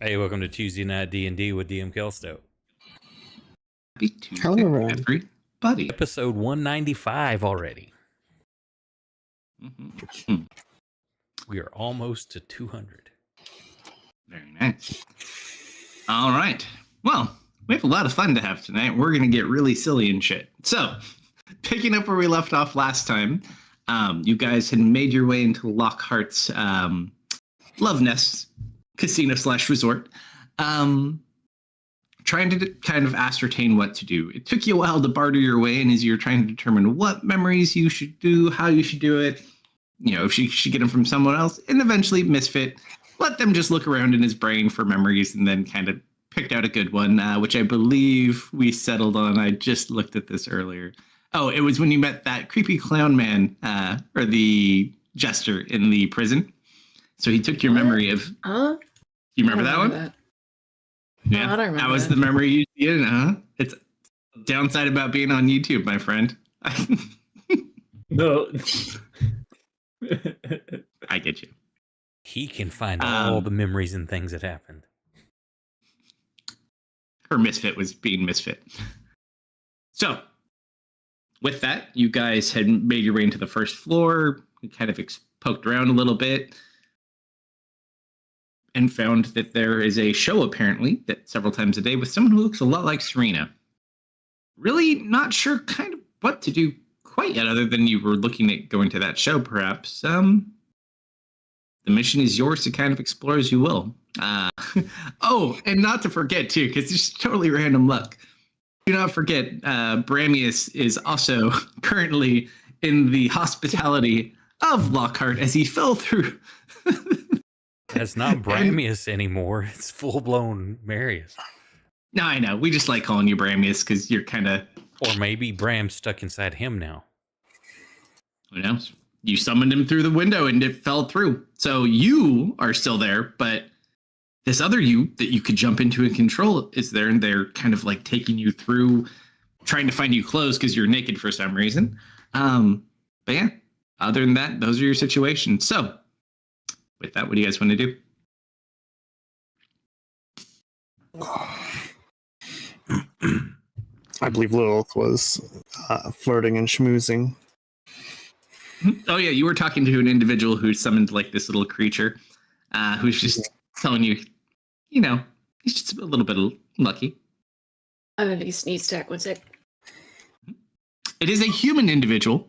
Hey, welcome to Tuesday Night D&D with DM Kalsto. Happy Tuesday, Hello, everyone. everybody. Episode 195 already. Mm-hmm. We are almost to 200. Very nice. All right. Well, we have a lot of fun to have tonight. We're going to get really silly and shit. So, picking up where we left off last time, you guys had made your way into Lockhart's Love Nest casino/resort, trying to kind of ascertain what to do. It took you a while to barter your way in as you're trying to determine what memories you should do, how you should do it, you know, if you should get them from someone else, and eventually Misfit let them just look around in his brain for memories and then kind of picked out a good one, which I believe we settled on. I just looked at this earlier. Oh, it was when you met that creepy clown man, or the jester in the prison. So he took your memory of... You remember that one? That. Yeah, No, I don't remember that was the memory you did, huh? It's downside about being on YouTube, my friend. No. I get you. He can find all the memories and things that happened. Her misfit was being misfit. So, with that, you guys had made your way into the first floor, kind of poked around a little bit, and found that there is a show, apparently, that several times a day with someone who looks a lot like Serena. Really not sure kind of what to do quite yet, other than you were looking at going to that show, perhaps. The mission is yours to kind of explore as you will. Oh, and not to forget, too, because it's totally random luck. Do not forget, Bramius is also currently in the hospitality of Lockhart as he fell through... That's not Bramius anymore. It's full-blown Marius. No, I know. We just like calling you Bramius because you're kind of... Or maybe Bram's stuck inside him now. Who knows? You summoned him through the window and it fell through. So you are still there, but this other you that you could jump into and control is there, and they're kind of like taking you through, trying to find you clothes because you're naked for some reason. But yeah, other than that, those are your situations. So... with that, what do you guys want to do? I believe Lilith was flirting and schmoozing. Oh yeah, you were talking to an individual who summoned like this little creature, who's just telling you, you know, he's just a little bit lucky. I don't think he sneeze attack. One sec. It is a human individual.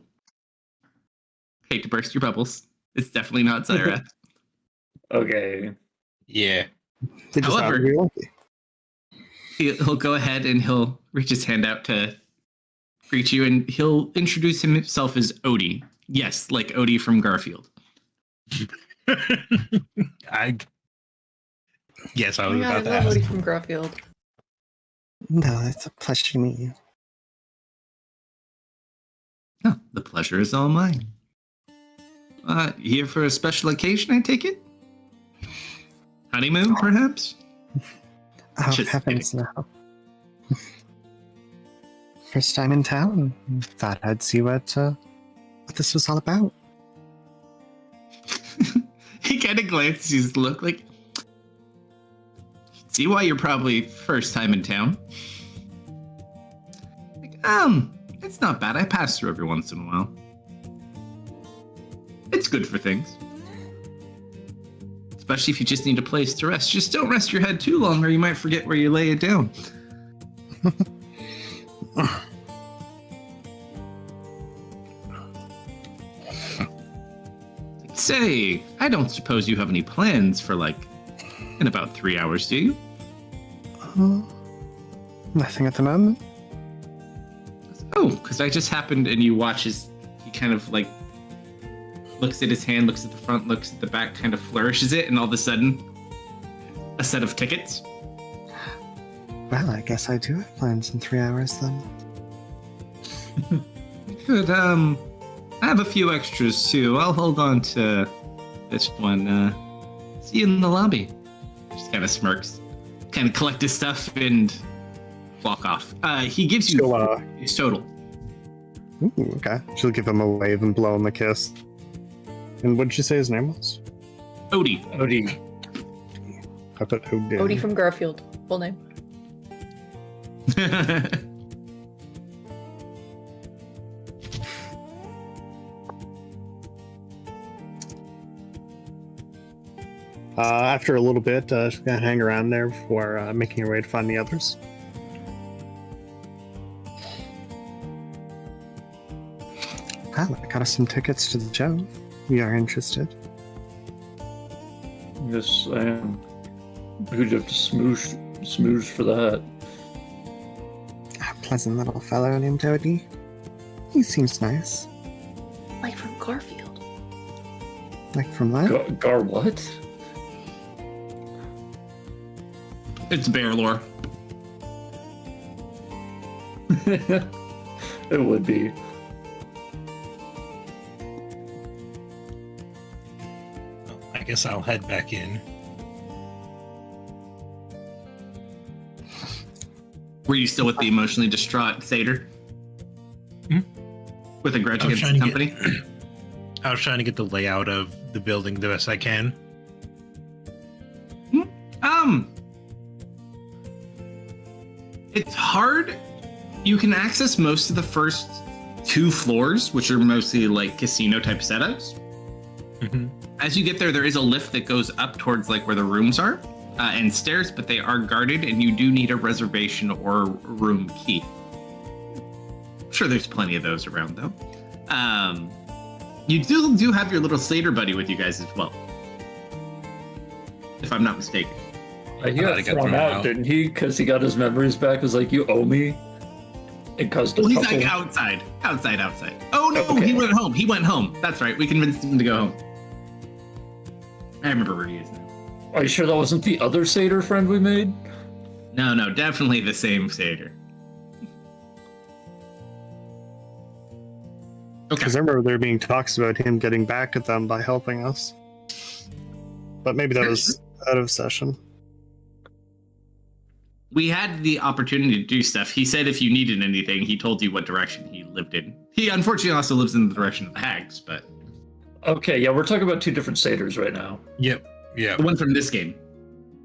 Hate to burst your bubbles. It's definitely not Zyra. Okay. Yeah. They just However, happen to be lucky. He'll go ahead and he'll reach his hand out to greet you, and he'll introduce himself as Odie. Yes, like Odie from Garfield. Yes, I Oh was my God, about to I love ask. Odie from Garfield. No, it's a pleasure to meet you. Oh, the pleasure is all mine. Here for a special occasion, I take it? Honeymoon, perhaps? Oh, Just heavens, no. First time in town. Thought I'd see what this was all about. He kind of glances, look like... see why you're probably first time in town. Like, it's not bad. I pass through every once in a while. It's good for things. Especially if you just need a place to rest. Just don't rest your head too long or you might forget where you lay it down. Say, I don't suppose you have any plans for, like, in about 3 hours, do you? Nothing at the moment. Oh, because I just happened, and you watch he kind of, like, looks at his hand, looks at the front, looks at the back, kind of flourishes it, and all of a sudden, a set of tickets. Well, I guess I do have plans in 3 hours then. Good, I have a few extras too. I'll hold on to this one. See you in the lobby. Just kind of smirks. Kind of collect his stuff and walk off. He gives you his total. Ooh, okay. She'll give him a wave and blow him a kiss. And what did you say his name was? Odie. Odie. I put Odin. Odie from Garfield. Full name. After a little bit, she's gonna hang around there before making her way to find the others. Well, I got us some tickets to the show. We are interested. Yes, I am. Who'd you have to smoosh for that? A pleasant little fellow named Odie. He seems nice. Like from Garfield. Like from that? Gar what? It's bear lore. It would be. I guess I'll head back in. Were you still with the emotionally distraught satyr? With a grudge against the company? I was trying to get the layout of the building the best I can. It's hard. You can access most of the first 2 floors, which are mostly like casino type setups. Mm-hmm. As you get there, there is a lift that goes up towards like where the rooms are, and stairs, but they are guarded, and you do need a reservation or room key. Sure, there's plenty of those around though. You do have your little satyr buddy with you guys as well, if I'm not mistaken. He got thrown out, didn't he? Because he got his memories back. It was like, you owe me. It caused Well, he's like outside. Oh no, Okay. He went home. That's right. We convinced him to go home. I remember where he is now. Are you sure that wasn't the other satyr friend we made? No, definitely the same satyr. Okay. Because I remember there being talks about him getting back at them by helping us. But maybe that was out of session. We had the opportunity to do stuff. He said if you needed anything, he told you what direction he lived in. He unfortunately also lives in the direction of the hags, but... Okay, yeah, we're talking about 2 different satyrs right now. Yep. The one from this game.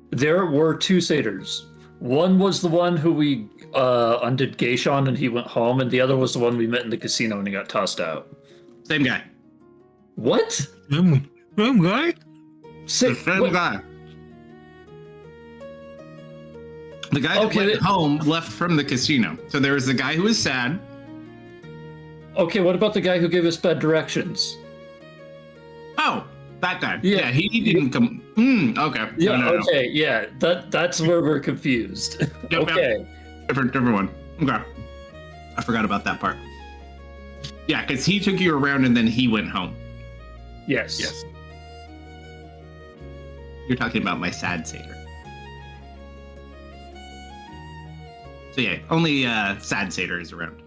There were 2 satyrs. One was the one who we undid Geishon and he went home, and the other was the one we met in the casino and he got tossed out. Same guy. What? Same guy? Same guy. The guy that went home left from the casino. So there was the guy who was sad. Okay, what about the guy who gave us bad directions? Oh, that guy. Yeah. Yeah, he didn't come. Okay. Yeah, No. okay, yeah, that's where we're confused. Yep, Okay. Different one. Okay. I forgot about that part. Yeah, because he took you around and then he went home. Yes. You're talking about my sad satyr. So yeah, only sad satyr is around.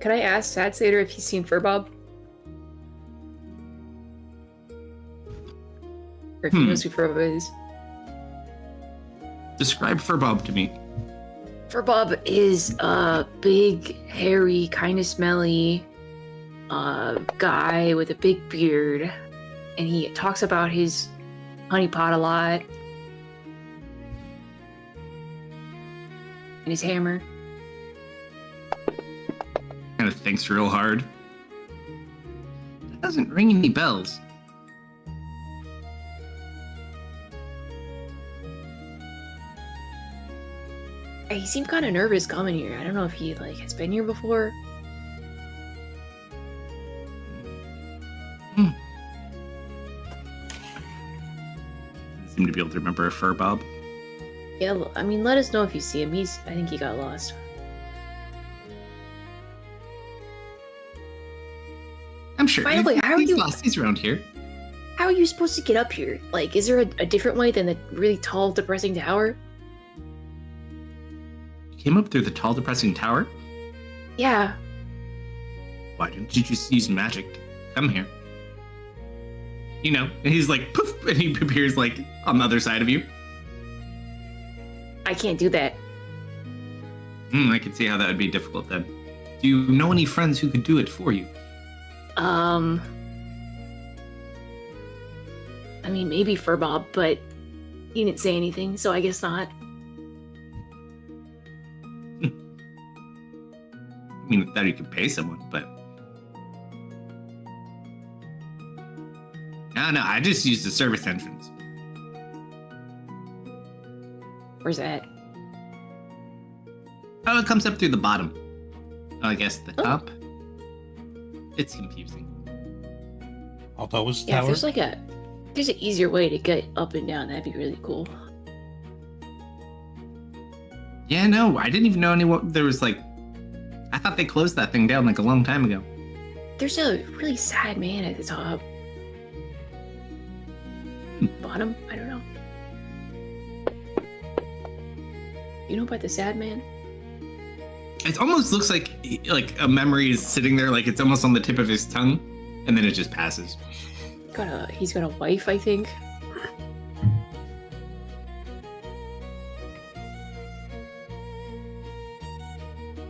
Can I ask Sad Satyr if he's seen Furbob? Or if he knows who Furbob is? Describe Furbob to me. Furbob is a big, hairy, kind of smelly guy with a big beard. And he talks about his honeypot a lot. And his hammer. Kind of thinks real hard. That doesn't ring any bells. He seemed kind of nervous coming here. I don't know if he has been here before. Seem to be able to remember a Furbob. Yeah, I mean, let us know if you see him. I think he got lost. I'm sure. By the way, how are you? Lost. He's around here. How are you supposed to get up here? Is there a different way than the really tall, depressing tower? You came up through the tall, depressing tower? Yeah. Why didn't you just use magic to come here? You know, and he's like, poof, and he appears on the other side of you. I can't do that. I can see how that would be difficult then. Do you know any friends who could do it for you? I mean, maybe Furbob, but he didn't say anything, so I guess not. I mean, I thought you could pay someone, but no, I just used the service entrance. Where's that? Oh, it comes up through the bottom. Oh, I guess the top. It's confusing. Although was Yeah, tower. if there's an easier way to get up and down, that'd be really cool. Yeah, no, I didn't even know anyone. There was I thought they closed that thing down a long time ago. There's a really sad man at the top. Bottom? I don't know. You know about the sad man? It almost looks like a memory is sitting there, like it's almost on the tip of his tongue, and then it just passes. He's got a wife, I think.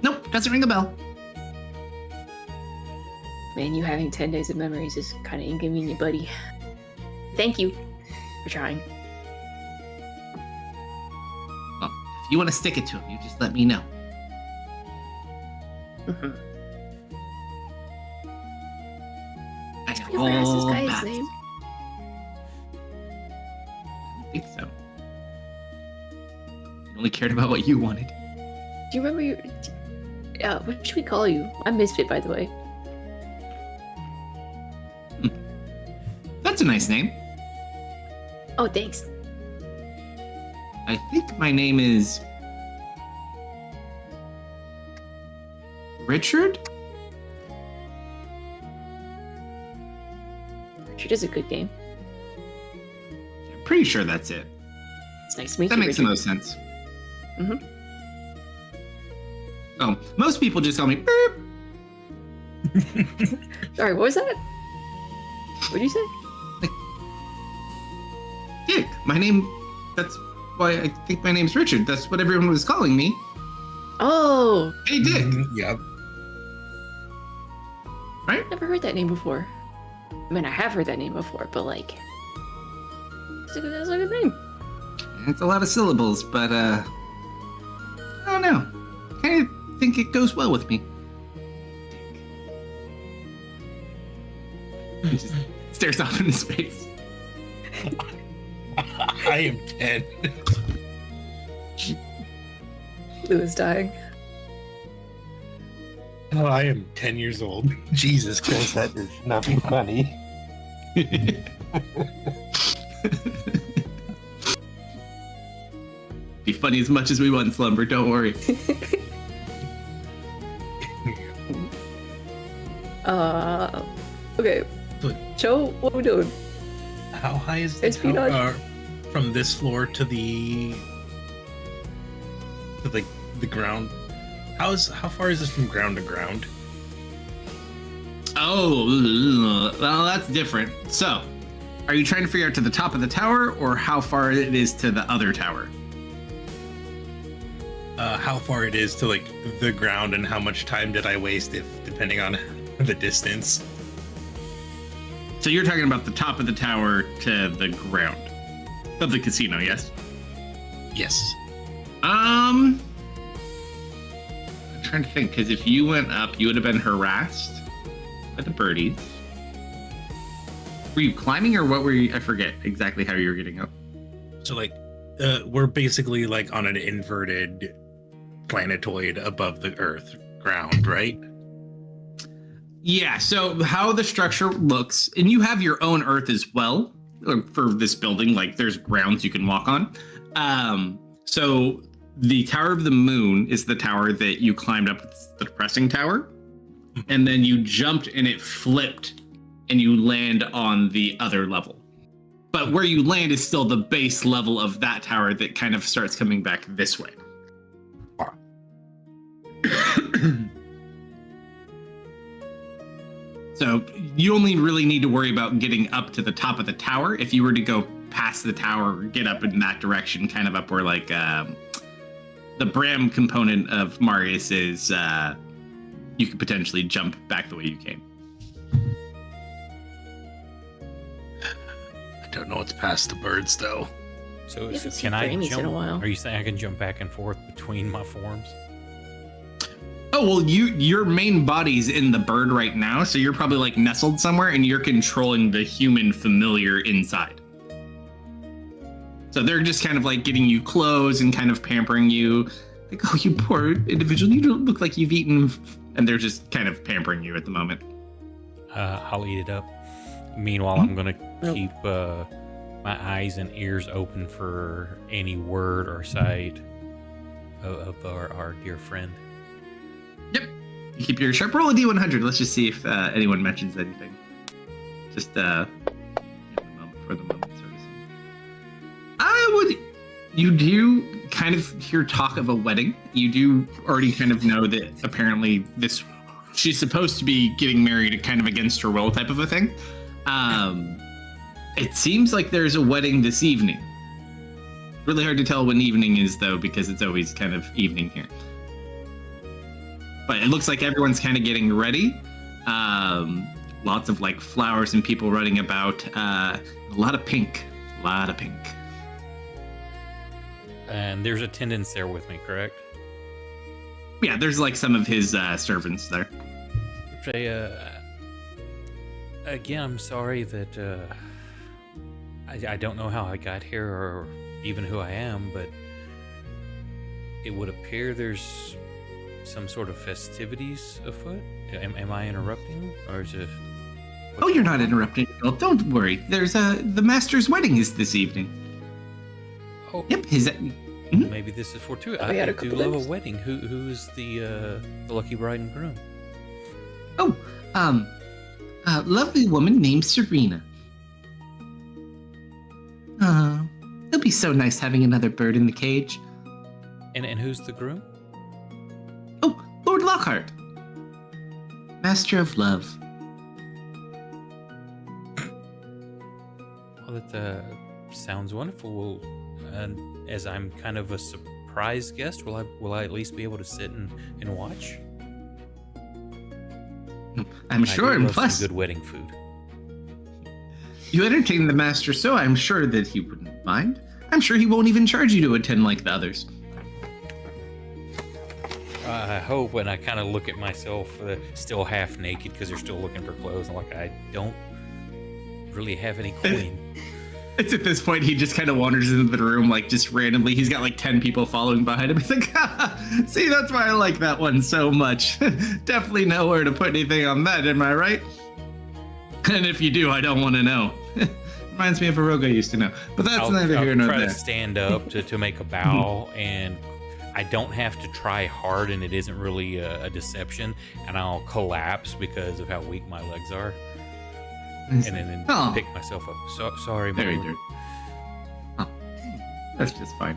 Nope, doesn't ring a bell. Man, you having 10 days of memories is kind of inconvenient, buddy. Thank you for trying. Well, if you want to stick it to him, you just let me know. Mm-hmm. I Did we ever ask this guy his about name? it. I don't think so. You only cared about what you wanted. Do you remember your... what should we call you? I'm Misfit, by the way. That's a nice name. Oh, thanks. I think my name is Richard? Richard is a good name. I'm pretty sure that's it. It's nice to meet That you, makes Richard. no sense. Mhm. Oh, most people just call me Beep. Sorry, what was that? What did you say? Dick. My name. That's why I think my name's Richard. That's what everyone was calling me. Oh, Hey, Dick. Yep. Right? never heard that name before. I mean, I have heard that name before, but that's a good name. It's a lot of syllables, but I don't know. Kind of think it goes well with me. He just stares off into space. I am 10. Louis dying. Oh, I am 10 years old. Jesus Christ, that is not be funny. Be funny as much as we want, Slumber. Don't worry. Okay. But- Joe, what are we doing? How high is the Espionage. tower from this floor to the ground? How far is this from ground to ground? Oh, well, that's different. So, are you trying to figure out to the top of the tower or how far it is to the other tower? How far it is to the ground, and how much time did I waste depending on the distance? So you're talking about the top of the tower to the ground of the casino, yes? Yes. I'm trying to think, because if you went up, you would have been harassed by the birdies. Were you climbing or what were you? I forget exactly how you were getting up. So we're basically on an inverted planetoid above the Earth ground, right? Yeah, so how the structure looks, and you have your own Earth as well for this building, there's grounds you can walk on. So the Tower of the Moon is the tower that you climbed up, the depressing tower, and then you jumped and it flipped and you land on the other level. But where you land is still the base level of that tower that kind of starts coming back this way. So you only really need to worry about getting up to the top of the tower. If you were to go past the tower, get up in that direction, kind of up where the Bram component of Marius is, you could potentially jump back the way you came. don't know what's past the birds, though. So, We haven't so seen can I Grammys jump? in a while. Are you saying I can jump back and forth between my forms? Oh, well, your main body's in the bird right now, so you're probably like nestled somewhere and you're controlling the human familiar inside. So they're just kind of like getting you clothes and kind of pampering you. Like, oh, you poor individual, you don't look like you've eaten. And they're just kind of pampering you at the moment. I'll eat it up. Meanwhile, I'm gonna keep my eyes and ears open for any word or sight of our dear friend. Yep. You keep your sharp. Roll a D100. Let's just see if anyone mentions anything. Just for the moment, so to speak. I would. You do kind of hear talk of a wedding. You do already kind of know that apparently she's supposed to be getting married kind of against her will type of a thing. It seems like there's a wedding this evening. Really hard to tell when evening is though, because it's always kind of evening here. But it looks like everyone's kind of getting ready. Lots of like flowers and people running about. A lot of pink. A lot of pink. And there's attendants there with me, correct? Yeah, there's like some of his servants there. Say, again, I'm sorry that I don't know how I got here or even who I am, but it would appear there's some sort of festivities afoot. Am I interrupting, or is it? Oh, you're not interrupting. Well, don't worry. There's the master's wedding is this evening. Oh, Yep. maybe this is fortuitous. We had I a do couple love days. a wedding. Who's the lucky bride and groom? Oh, a lovely woman named Serena. Oh, it'll be so nice having another bird in the cage. And who's the groom? Oh, Lord Lockhart, Master of Love. Well, that sounds wonderful. Well, and as I'm kind of a surprise guest, will I at least be able to sit and watch? I'm sure, and love some plus, good wedding food. you entertain the master, so I'm sure that he wouldn't mind. I'm sure he won't even charge you to attend like the others. I hope, and I kind of look at myself, still half naked because they're still looking for clothes. I'm like, I don't really have any coin. It's at this point he just kind of wanders into the room like just randomly. He's got like 10 people following behind him. He's like, see, that's why I like that one so much. Definitely know where to put anything on that, am I right? And if you do, I don't want to know. Reminds me of a rogue I used to know. But that's neither here nor I'll try there. to stand up to make a bow, and I don't have to try hard, and it isn't really a deception, and I'll collapse because of how weak my legs are. And then Oh. pick myself up. So sorry, Very Mom. good. Oh, that's just fine.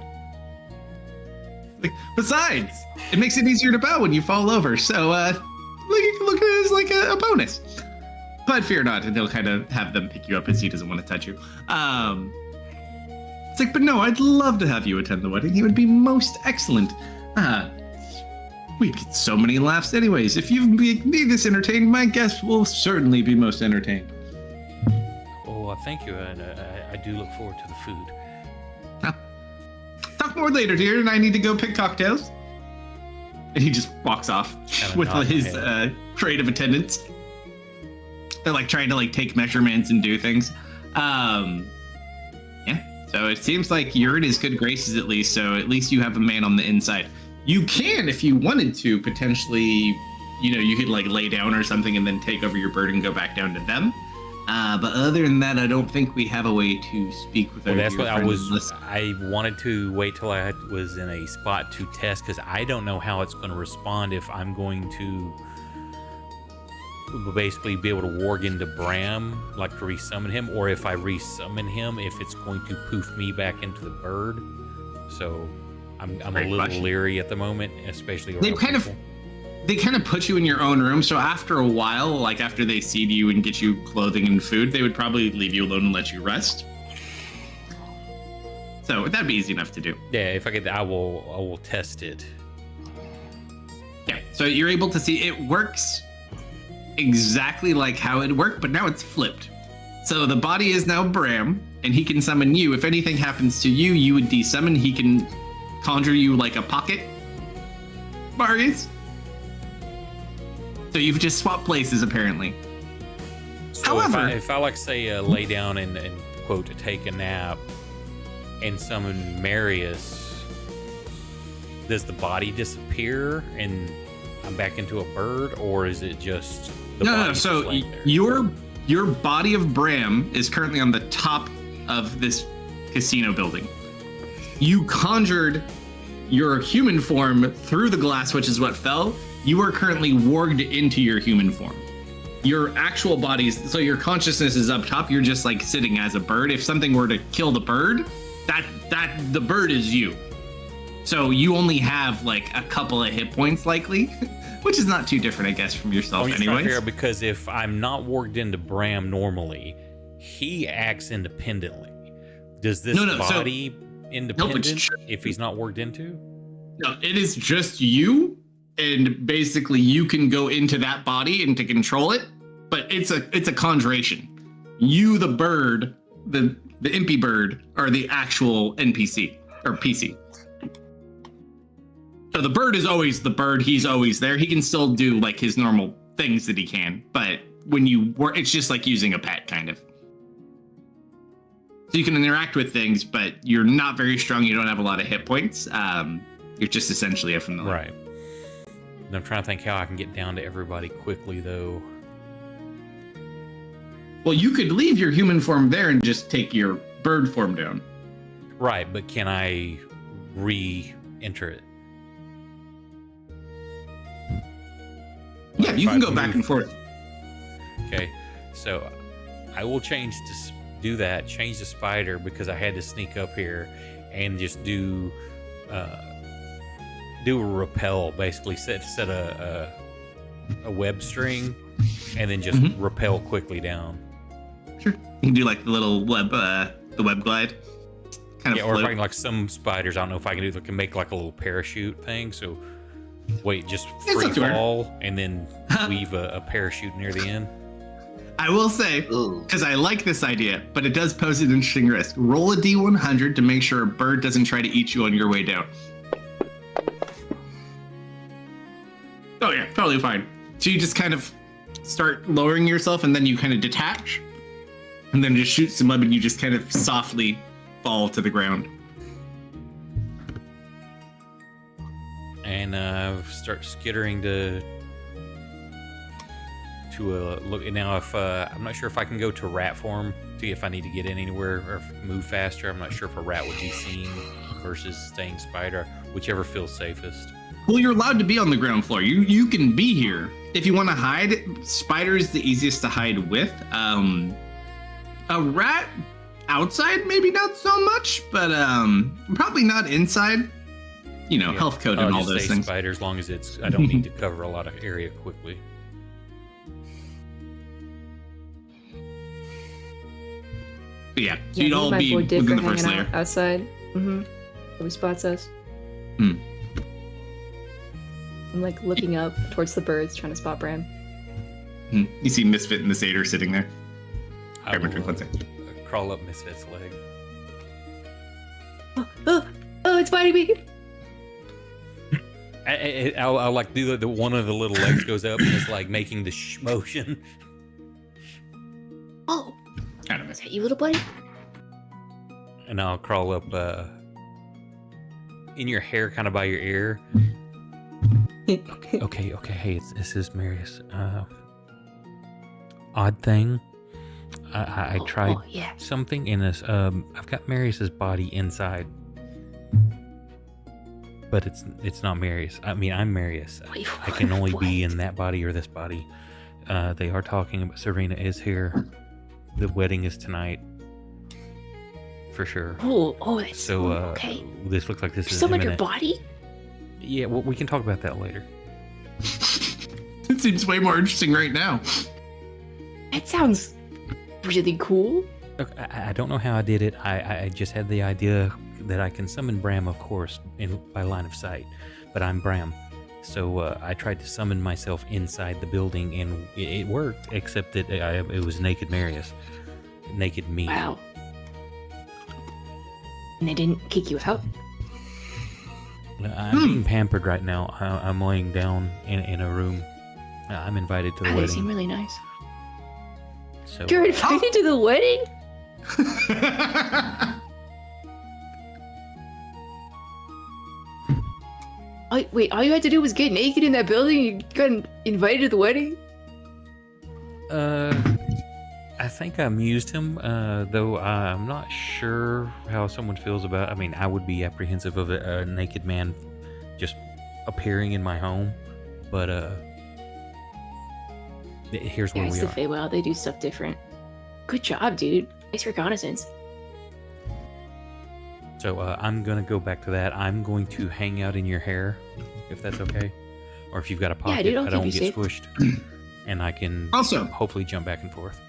Like, besides, it makes it easier to bow when you fall over. So look at it as like a bonus. But fear not, and he'll kind of have them pick you up as he doesn't want to touch you. It's like, but no, I'd love to have you attend the wedding. It would be most excellent. We'd get so many laughs anyways. If you make me this entertained, my guests will certainly be most entertained. Well, thank you, and I do look forward to the food. Talk more later, dear, and I need to go pick cocktails. And he just walks off Kinda with nod my his head. crate of attendants. They're like trying to like take measurements and do things. Yeah, so it seems like you're in his good graces at least, so at least you have a man on the inside. You can, if you wanted to, potentially, you could like lay down or something and then take over your bird and go back down to them. But other than that, I don't think we have a way to speak with our Well, that's dear what I friend was. unless- I wanted to wait till I was in a spot to test, because I don't know how it's going to respond if I'm going to basically be able to warg into Bram, like to resummon him, or if I resummon him, if it's going to poof me back into the bird. So I'm a Great little question. leery at the moment, especially They around kind of- people. They kind of put you in your own room, so after a while, like after they seed you and get you clothing and food, they would probably leave you alone and let you rest. So that'd be easy enough to do. Yeah, if I get, I will test it. Yeah, so you're able to see it works exactly like how it worked, but now it's flipped. So the body is now Bram, and he can summon you. If anything happens to you, you would desummon. He can conjure you like a pocket, Marius. So you've just swapped places, apparently. So However, if I like say lay down and quote take a nap and summon Marius, does the body disappear and I'm back into a bird, or is it just the body? No. So just laying there? your body of Bram is currently on the top of this casino building. You conjured your human form through the glass, which is what fell. You are currently warged into your human form. Your actual bodies, so your consciousness is up top. You're just like sitting as a bird. If something were to kill the bird, that the bird is you. So you only have like a couple of hit points likely, which is not too different, I guess, from yourself anyways. Because if I'm not warged into Bram normally, he acts independently. Does this body independent if he's not warged into? No, it is just you, and basically you can go into that body and to control it, but it's a conjuration. You, the bird, the impy bird, are the actual NPC or PC. So the bird is always the bird. He's always there. He can still do like his normal things that he can, but when you work, it's just like using a pet kind of. So you can interact with things, but you're not very strong. You don't have a lot of hit points. You're just essentially a familiar. Right. And I'm trying to think how I can get down to everybody quickly, though. Well, you could leave your human form there and just take your bird form down. Right, but can I re-enter it? Yeah, you can go back and forth. Okay, so I will change change the spider, because I had to sneak up here and just do a repel, basically set a web string and then just repel quickly down. Sure, you can do like the little web, the web glide. Kind of or if I can, like some spiders, I don't know if I can do. Can make like a little parachute thing. So just free fall and then weave a parachute near the end. I will say, because I like this idea, but it does pose an interesting risk. Roll a D100 to make sure a bird doesn't try to eat you on your way down. Oh yeah, totally fine. So you just kind of start lowering yourself, and then you kind of detach, and then just shoot some web, and you just kind of softly fall to the ground. And start skittering to look. Now, if I'm not sure if I can go to rat form, see if I need to get in anywhere or move faster. I'm not sure if a rat would be seen versus staying spider, whichever feels safest. Well, you're allowed to be on the ground floor. You can be here. If you want to hide, spider is the easiest to hide with. A rat outside, maybe not so much, but probably not inside. You know, health code and all those things. Spider, as long as I don't need to cover a lot of area quickly. But yeah, so you'd all be within the first layer. Outside. Who spots us? I'm like looking up towards the birds, trying to spot Bram. You see Misfit and the Satyr sitting there. I will crawl up Misfit's leg. Oh, it's biting me! I'll like do the one of the little legs goes up and it's like making the motion. Oh, is that you, little buddy? And I'll crawl up in your hair, kind of by your ear. Okay. Hey, this is Marius. Odd thing. I tried something in this. I've got Marius's body inside, but it's not Marius. I mean, I'm Marius. I can only be in that body or this body. They are talking about Serena is here. The wedding is tonight, for sure. Oh, that's so. Okay. This looks like this is some of your body. Yeah, well, we can talk about that later. It seems way more interesting right now. That sounds really cool. Look, I don't know how I did it. I just had the idea that I can summon Bram, of course, by line of sight, but I'm Bram. So I tried to summon myself inside the building, and it worked, except that it was naked Marius. naked me. Wow. And they didn't kick you out? I'm being pampered right now. I'm laying down in a room. I'm invited to the They wedding. seem really nice. So You're invited to the wedding? Wait, all you had to do was get naked in that building and you got invited to the wedding? I think I amused him, though I'm not sure how someone feels about. I mean, I would be apprehensive of a naked man just appearing in my home, but here's where Yeah, it's we the are. Feywild. They do stuff different. Good job, dude. Nice reconnaissance. So I'm gonna go back to that. I'm going to hang out in your hair, if that's okay, or if you've got a pocket, dude, I'll I keep don't you get safe. squished, and I can Also, hopefully jump back and forth.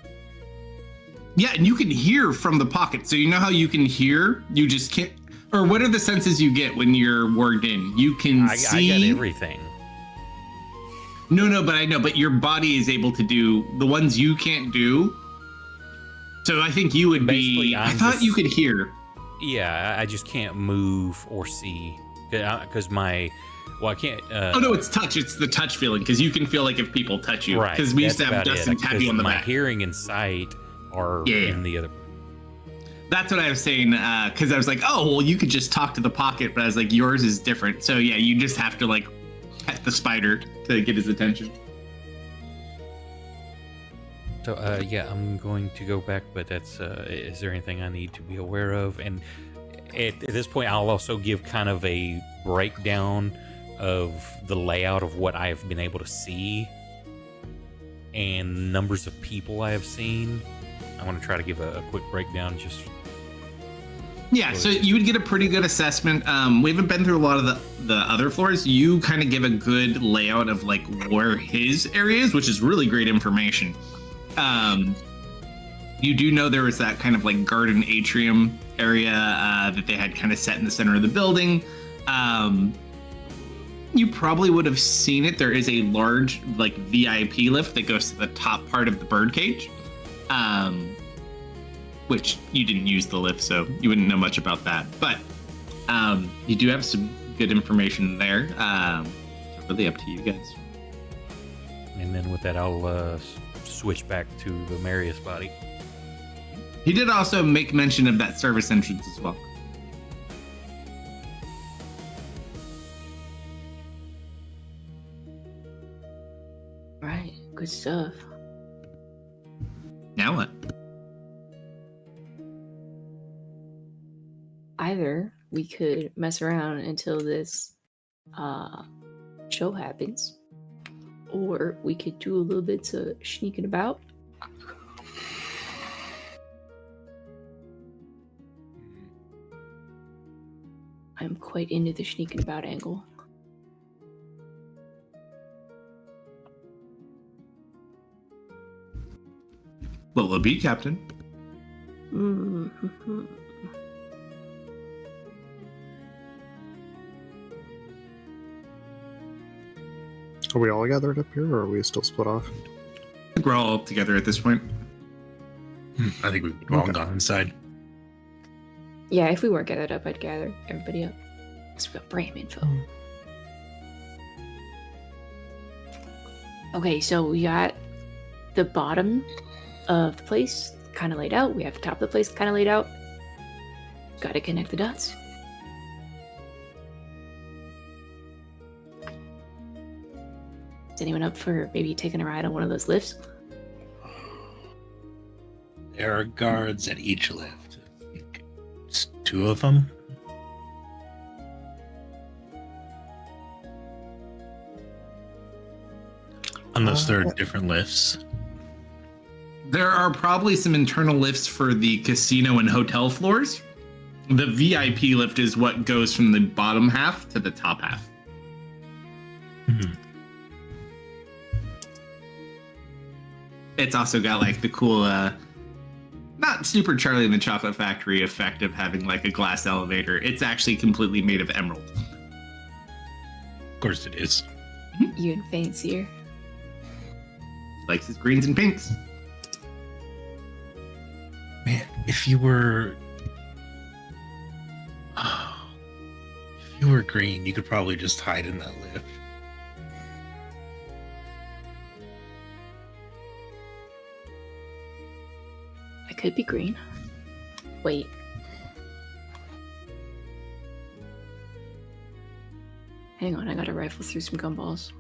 yeah, and you can hear from the pocket. So you know how you can hear? You just can't. Or what are the senses you get when you're worked in? You can I see. got everything. No, but I know. But your body is able to do the ones you can't do. So I think you would Basically, be. I I'm thought just- you could hear. Yeah, I just can't move or see because my. Well, I can't. Oh no, it's touch. It's the touch feeling because you can feel like if people touch you. Right. Because we used that's to have about Dustin it, tap 'cause you on the my back. hearing and sight are Yeah. in the other. That's what I was saying. Because I was like, oh well, you could just talk to the pocket, but I was like, yours is different. So yeah, you just have to like pet the spider to get his attention. So yeah, I'm going to go back, but that's. Is there anything I need to be aware of? And at this point, I'll also give kind of a breakdown of the layout of what I've been able to see and numbers of people I have seen. I want to try to give a quick breakdown. Just Yeah, so you would get a pretty good assessment. We haven't been through a lot of the other floors. You kind of give a good layout of like where his area is, which is really great information. You do know there was that kind of like garden atrium area that they had kind of set in the center of the building. You probably would have seen it. There is a large like VIP lift that goes to the top part of the birdcage. Which you didn't use the lift, so you wouldn't know much about that. But you do have some good information there. Really up to you guys. and then with that, I'll switch back to the Marius body. He did also make mention of that service entrance as well. Right, good stuff. Now what? Either we could mess around until this show happens, or we could do a little bit of sneaking about. I'm quite into the sneaking about angle. What will it be, Captain? Mm-hmm. Are we all gathered up here, or are we still split off? I think we're all together at this point. I think we've all Okay. gone inside. Yeah, if we weren't gathered up, I'd gather everybody up. Because we got brand info. Okay, so we got the bottom of the place kind of laid out. We have the top of the place kind of laid out. Got to connect the dots. Is anyone up for maybe taking a ride on one of those lifts? There are guards at each lift. I think it's 2 of them. Unless there are different lifts. There are probably some internal lifts for the casino and hotel floors. The VIP lift is what goes from the bottom half to the top half. Mhm. It's also got like the cool, not super Charlie and the Chocolate Factory effect of having like a glass elevator. It's actually completely made of emerald. Of course it is. Even fancier. Likes his greens and pinks. if you were green, you could probably just hide in that lift. I could be green. Wait. Hang on, I gotta rifle through some gumballs.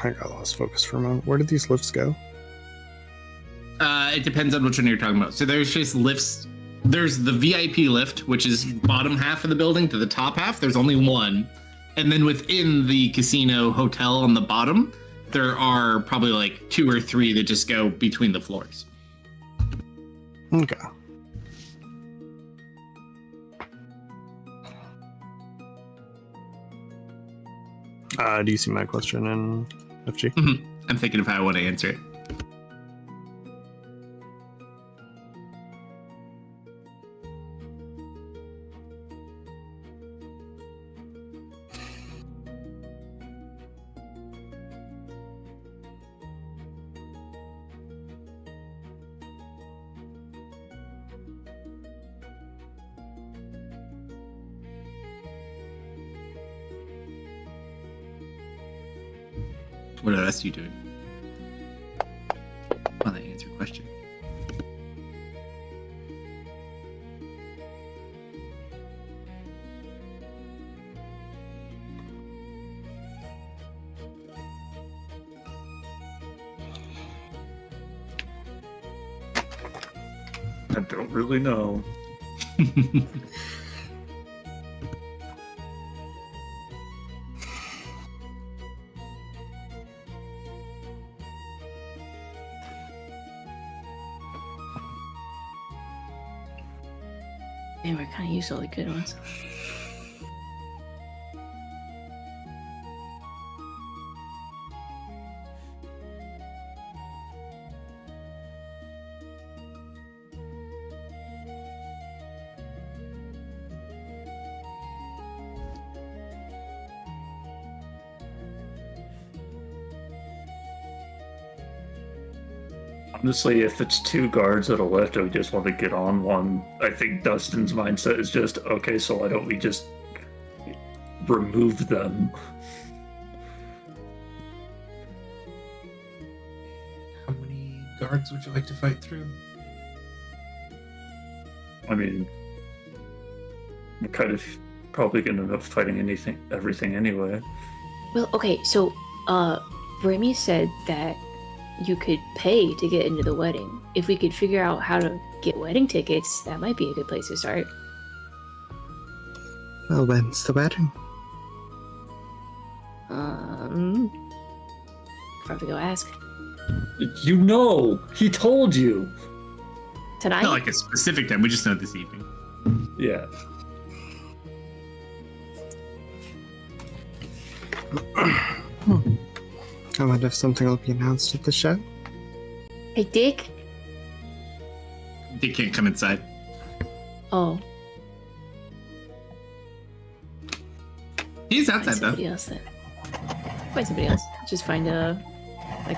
I got lost focus for a moment. Where did these lifts go? It depends on which one you're talking about. So there's just lifts. There's the VIP lift, which is bottom half of the building to the top half. There's only one. And then within the casino hotel on the bottom, there are probably like 2 or 3 that just go between the floors. Okay. Do you see my question in FG? I'm thinking of how I want to answer it. What else are you doing? Well, that answer your question. I don't really know. Man, we're kind of used to all the good ones. Honestly, if it's 2 guards at a lift and we just want to get on one, I think Dustin's mindset is just, okay, so why don't we just remove them? How many guards would you like to fight through? I mean, we're kind of probably going to end up fighting everything anyway. Well, okay, so, Remy said that you could pay to get into the wedding. If we could figure out how to get wedding tickets, that might be a good place to start. Well, when's the wedding? Probably go ask. You know! He told you! Tonight? Not like a specific time. We just know this evening. Yeah. I wonder if something will be announced at the show. Hey, Dick? They can't come inside. Oh. He's Find outside though. somebody else then. Find somebody else. Just find a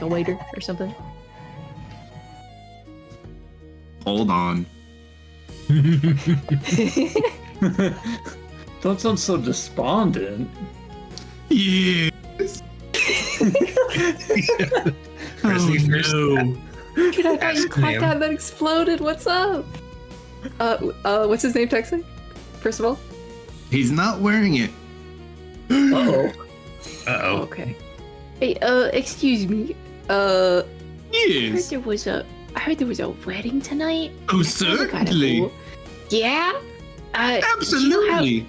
waiter or something. Hold on. Don't sound so despondent. Yes. First things first. No. Dude, I thought you Ask caught him. that and then exploded. What's up? What's his name texting? First of all? He's not wearing it. Uh-oh. Uh-oh. Okay. Hey, excuse me. I heard Yes. there was a wedding tonight. Oh, Sounded kinda certainly. cool. Yeah? Do you know how- Absolutely.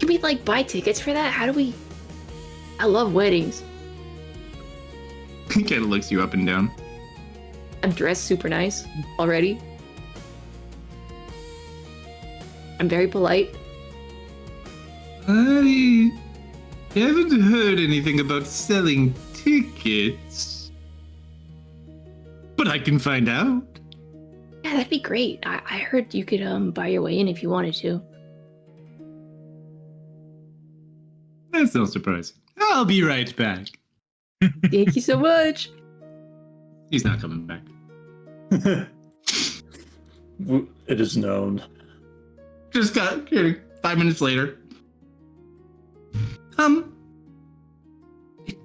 can we, like, buy tickets for that? How do we... I love weddings. He kind of looks you up and down. I'm dressed super nice already. I'm very polite. I haven't heard anything about selling tickets, but I can find out. Yeah, that'd be great. I heard you could buy your way in if you wanted to. That's not surprising. I'll be right back. Thank you so much. He's not coming back. It is known. Just got kidding. 5 minutes later. It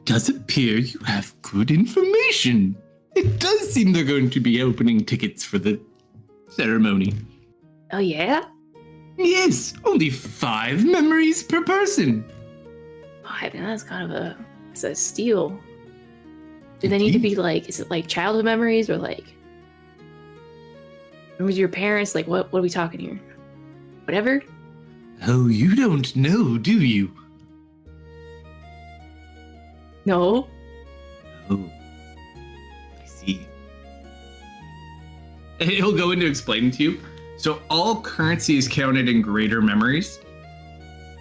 does appear you have good information. It does seem they're going to be opening tickets for the ceremony. Oh yeah? Yes, only 5 memories per person. Oh, I mean, that's kind of it's a steal. Do they need to be like, is it like childhood memories or like memories of your parents? Like what are we talking here? Whatever? Oh, you don't know, do you? No. Oh, I see. He'll go into explaining to you. So all currency is counted in greater memories.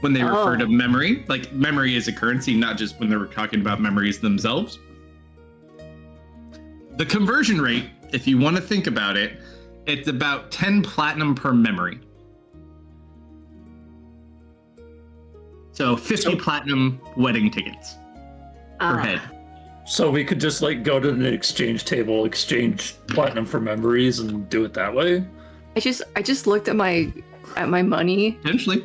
When they refer to memory, like memory is a currency, not just when they're talking about memories themselves. The conversion rate, if you want to think about it, it's about 10 platinum per memory. So 50 platinum wedding tickets per head. So we could just like go to an exchange table, exchange platinum for memories, and do it that way. I just looked at my money, Potentially.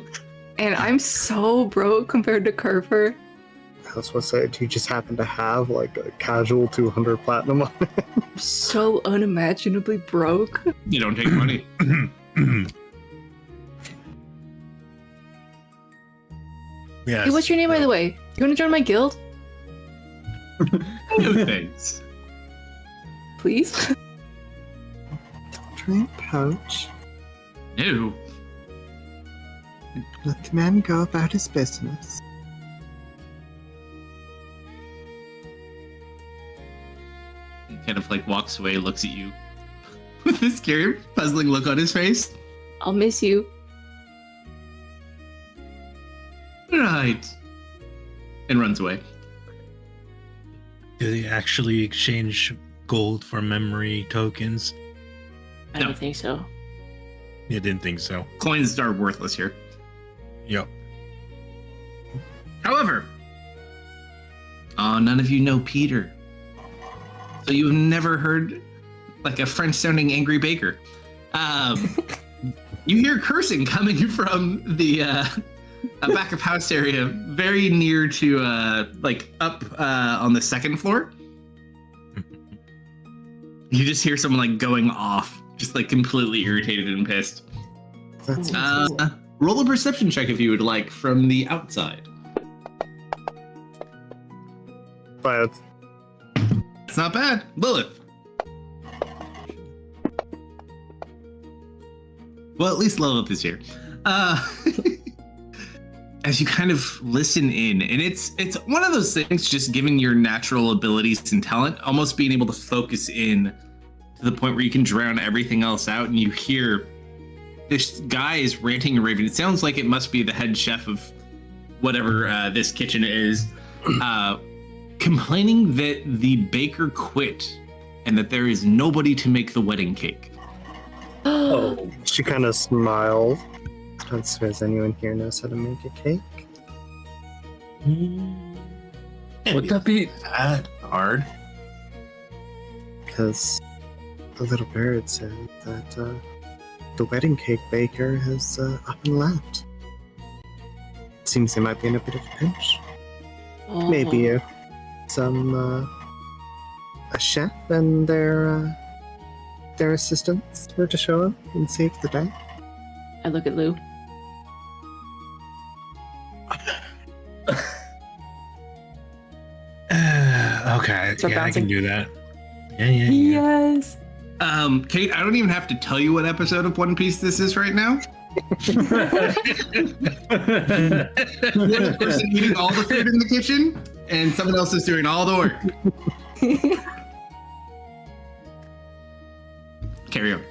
and I'm so broke compared to Kerfer. I was supposed to say, do you just happen to have like a casual 200 platinum on it? I'm so unimaginably broke. You don't take money. Yes. Hey, what's your name, by the way? You want to join my guild? No thanks. Please? Try and poach. No. Let the man go about his business. He kind of like walks away, looks at you with this scary, puzzling look on his face. I'll miss you. Right. And runs away. Do they actually exchange gold for memory tokens? I No. don't think so. You didn't think so. Coins are worthless here. Yep. However, none of you know Peter. So you've never heard like a French-sounding angry baker. You hear cursing coming from the back of house area, very near to like up on the second floor. You just hear someone like going off, just like completely irritated and pissed. That's Roll a perception check if you would like from the outside. but It's not bad. Lilith. Well, at least Lilith is here. As you kind of listen in, and it's one of those things, just giving your natural abilities and talent, almost being able to focus in to the point where you can drown everything else out, and you hear this guy is ranting and raving. It sounds like it must be the head chef of whatever this kitchen is, complaining that the baker quit and that there is nobody to make the wedding cake. Oh, she kind of smiled. I don't suppose anyone here knows how to make a cake. would that be? That hard? Because the little bird said that the wedding cake baker has up and left. Seems they might be in a bit of a pinch. Oh. Maybe a chef and their assistants were to show up and save the day. I look at Lou. Okay, Start yeah, I bouncing. can do that. Yeah. Yes. Kate, I don't even have to tell you what episode of One Piece this is right now. You're the person eating all the food in the kitchen, and someone else is doing all the work. Carry on.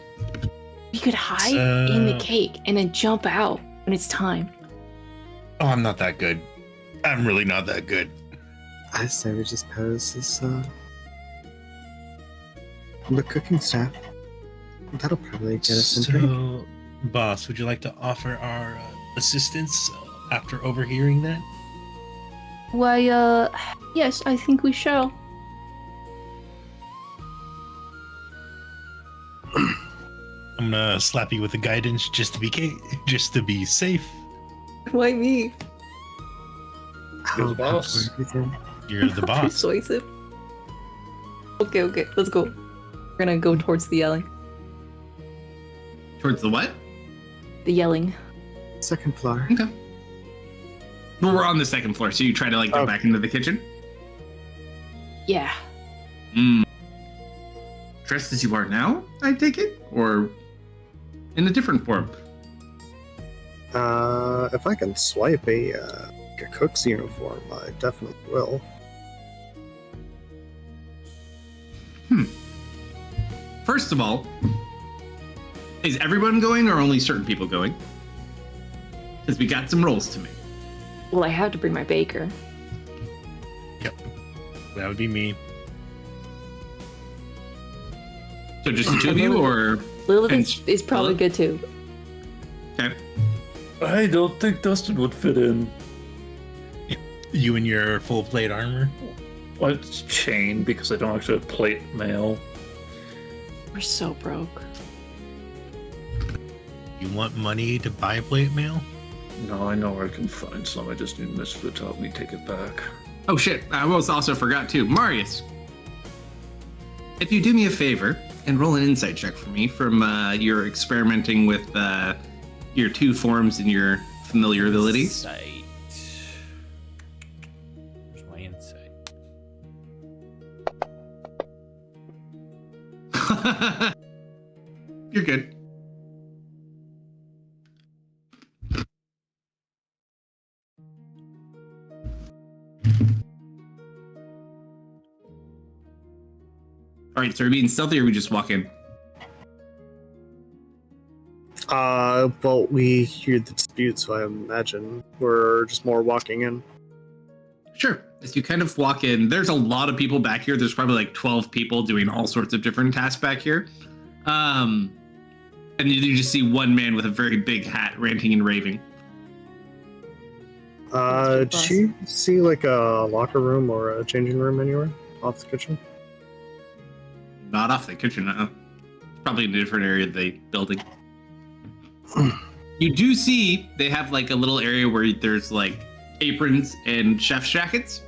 We could hide in the cake and then jump out when it's time. Oh, I'm not that good. I'm really not that good. I say we just pose as the cooking staff. That'll probably get us in drink. So, boss, would you like to offer our assistance after overhearing that? Why, yes, I think we shall. I'm gonna slap you with the guidance just to be safe. Why me? You're the boss. Everything. You're the boss. Persuasive. Okay, let's go. We're gonna go towards the yelling. Towards the what? The yelling. Second floor. Okay. Well, we're on the second floor, so you try to like go back into the kitchen. Yeah. Dressed as you are now, I take it, or in a different form. If I can swipe a cook's uniform, I definitely will. First of all, is everyone going or only certain people going? Because we got some rolls to make. Well, I have to bring my baker. That would be me. So just the two of you, or Lilith is probably Lilith? good too. okay? I don't think Dustin would fit in. You and your full plate armor. Well, it's chain because I don't actually have plate mail. We're so broke. You want money to buy plate mail? No, I know where I can find some. I just need Misfit to help me take it back. Oh shit! I almost also forgot too, Marius. If you do me a favor and roll an insight check for me from your experimenting with your two forms and your familiar abilities. Insight. Where's my insight? You're good. All right, so are we being stealthy or we just walk in? Well, we hear the dispute, so I imagine we're just more walking in. Sure. As you kind of walk in, there's a lot of people back here. There's probably like 12 people doing all sorts of different tasks back here. And you just see one man with a very big hat ranting and raving. Did you see like a locker room or a changing room anywhere off the kitchen? Not off the kitchen, probably in a different area of the building. You do see they have like a little area where there's like aprons and chef's jackets,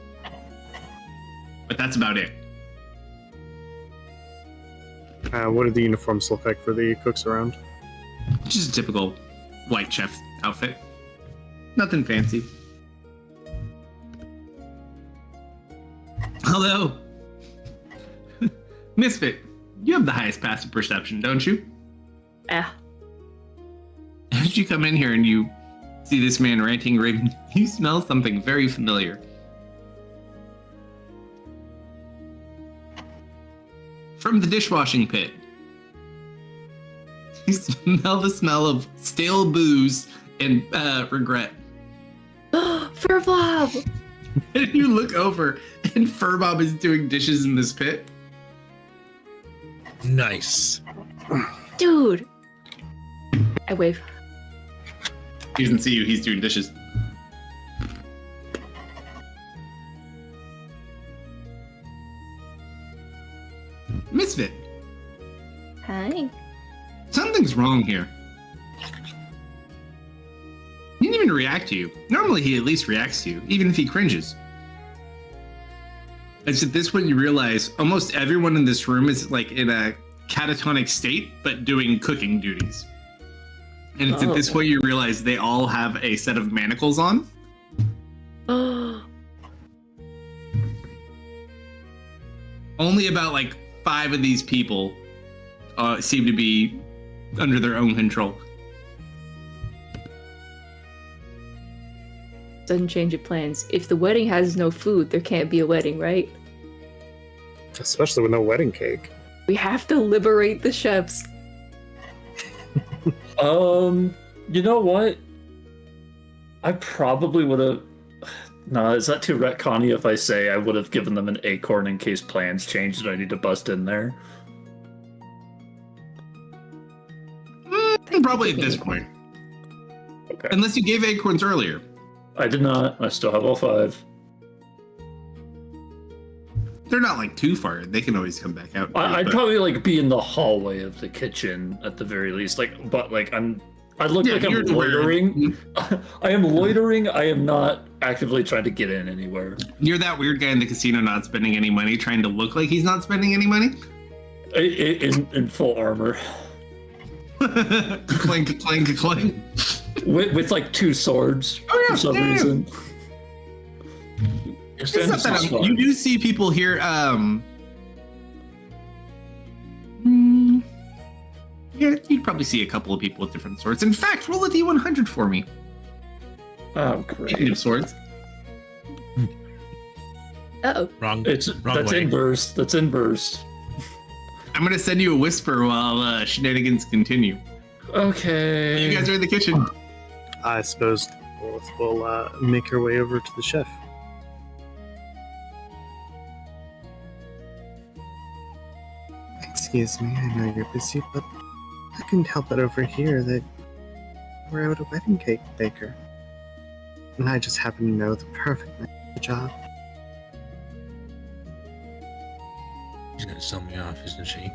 but that's about it. What do the uniforms look like for the cooks around? Just a typical white chef outfit. Nothing fancy. Hello. Misfit, you have the highest passive perception, don't you? Ah. As you come in here and you see this man ranting, raving, you smell something very familiar. From the dishwashing pit. You smell the smell of stale booze and regret. Furbob! And you look over and Furbob is doing dishes in this pit. Nice. Dude! I wave. He doesn't see you, he's doing dishes. Misfit, Hi. something's wrong here. He didn't even react to you. Normally he at least reacts to you, even if he cringes. It's at this point you realize almost everyone in this room is like in a catatonic state, but doing cooking duties. And it's at this point you realize they all have a set of manacles on. Only about like 5 of these people seem to be under their own control. Sudden change of plans. If the wedding has no food, there can't be a wedding, right? Especially with no wedding cake. We have to liberate the chefs. You know what? I probably would have. No, is that too retconny if I say I would have given them an acorn in case plans changed and I need to bust in there? Probably at this point. Okay. Unless you gave acorns earlier. I did not. I still have all 5. They're not like too far. They can always come back out. I'd probably like be in the hallway of the kitchen at the very least. Like, but like I look like I'm loitering. I am loitering. I am not actively trying to get in anywhere. You're that weird guy in the casino not spending any money, trying to look like he's not spending any money. In full armor. Clink, clink, clink. With like 2 swords for some reason. It's not that you do see people here. Yeah, you'd probably see a couple of people with different swords. In fact, roll a d100 for me. Oh, great. Speaking of swords. Uh-oh. Wrong. That's way. inverse. That's inverse. I'm gonna send you a whisper while shenanigans continue. Okay. You guys are in the kitchen. I suppose we'll make our way over to the chef. Excuse me, I know you're busy, but I couldn't help it over here that we're out a wedding cake baker. And I just happen to know the perfect man for the job. She's gonna sell me off, isn't she?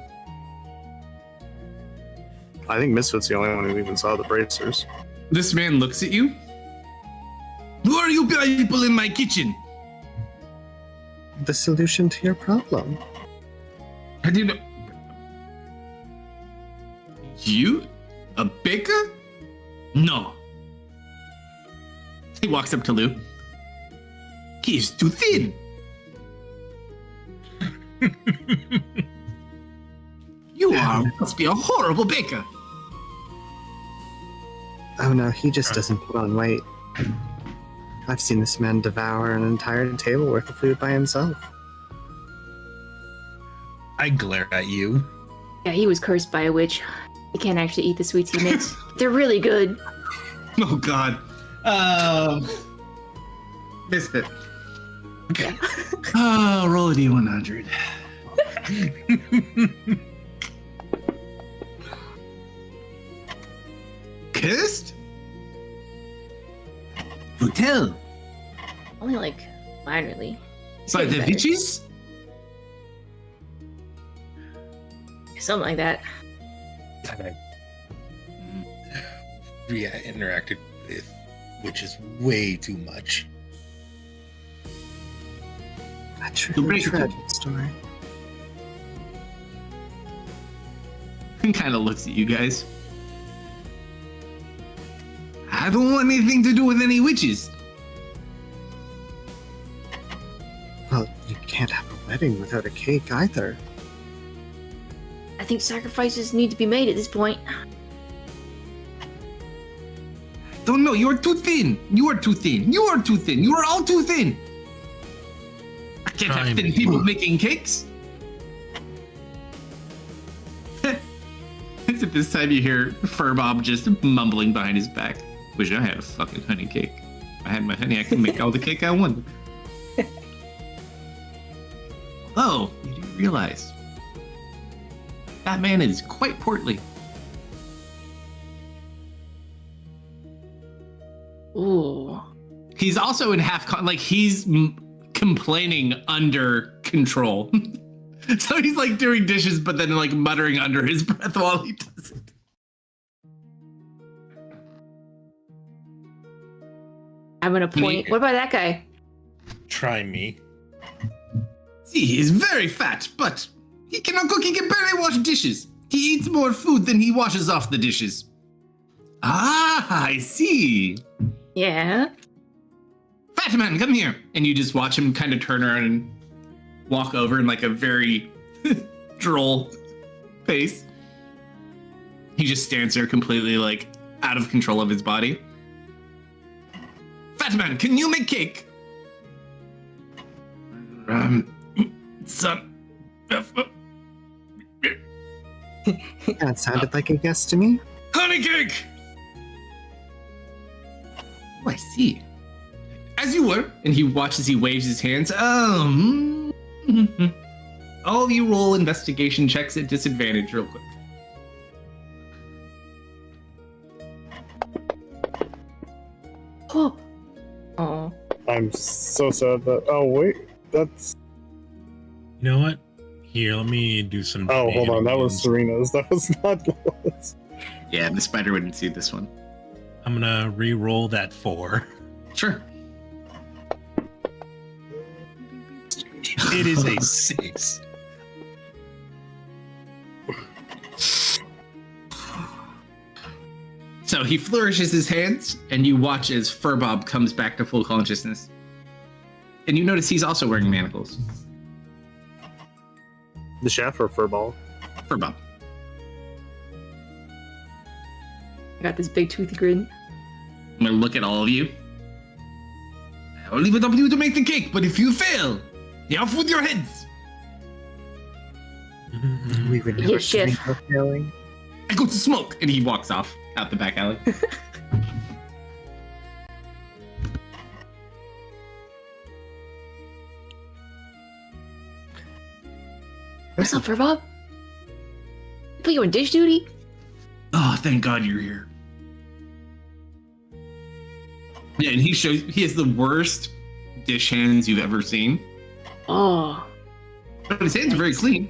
I think Misfit's the only one who even saw the bracers. This man looks at you. Who are you people in my kitchen? The solution to your problem. How do you know? You? A baker? No. He walks up to Lou. He's too thin. You must be a horrible baker. Oh no, he just doesn't put on weight. I've seen this man devour an entire table worth of food by himself. I glare at you. Yeah, he was cursed by a witch. He can't actually eat the sweets he makes. They're really good. Oh God. Missed it. Okay. Oh, roll a d100. Kissed? Hotel? Only like minorly. He's By getting the better. bitches? Something like that. Yeah, interacted with, which is way too much. A truly tragic story. He kind of looks at you guys. I don't want anything to do with any witches. Well, you can't have a wedding without a cake either. I think sacrifices need to be made at this point. Don't know, you're too thin. You are too thin. You are too thin. You are all too thin. I can't have Try thin me. people making cakes. It's at this time you hear Furbob just mumbling behind his back. Wish I had a fucking honey cake. If I had my honey, I could make all the cake I want. Oh, you do realize that man is quite portly. Ooh. He's also in like he's complaining under control. So he's like doing dishes, but then like muttering under his breath while he does it. I'm gonna point. What about that guy? Try me. See, he is very fat, but he cannot cook. He can barely wash dishes. He eats more food than he washes off the dishes. Ah, I see. Yeah. Fat man, come here. And you just watch him kind of turn around and walk over in like a very droll pace. He just stands there completely like out of control of his body. Fat man, can you make cake? Son. That sounded like a yes to me. Honey cake! Oh, I see. As you were, and he watches, he waves his hands. All of you roll investigation checks at disadvantage real quick. Oh. Oh. I'm so sad that. Oh wait, that's You know what? Here, let me do some. Oh, hold on. That was shenanigans. Serena's. That was not Lois. Yeah, the spider wouldn't see this one. I'm gonna re-roll that 4. Sure. It is a 6. So he flourishes his hands, and you watch as Furbob comes back to full consciousness. And you notice he's also wearing manacles. The chef or Furball? Furbob. I got this big toothy grin. I'm gonna look at all of you. I'll leave it up to you to make the cake, but if you fail, you're off with your heads. We would Yeah, never chef. see her failing. I go to smoke, and he walks off out the back alley. What's up, Bob? You put you on dish duty? Oh, thank God you're here. Yeah, and he has the worst dish hands you've ever seen. Oh, But his hands are very clean.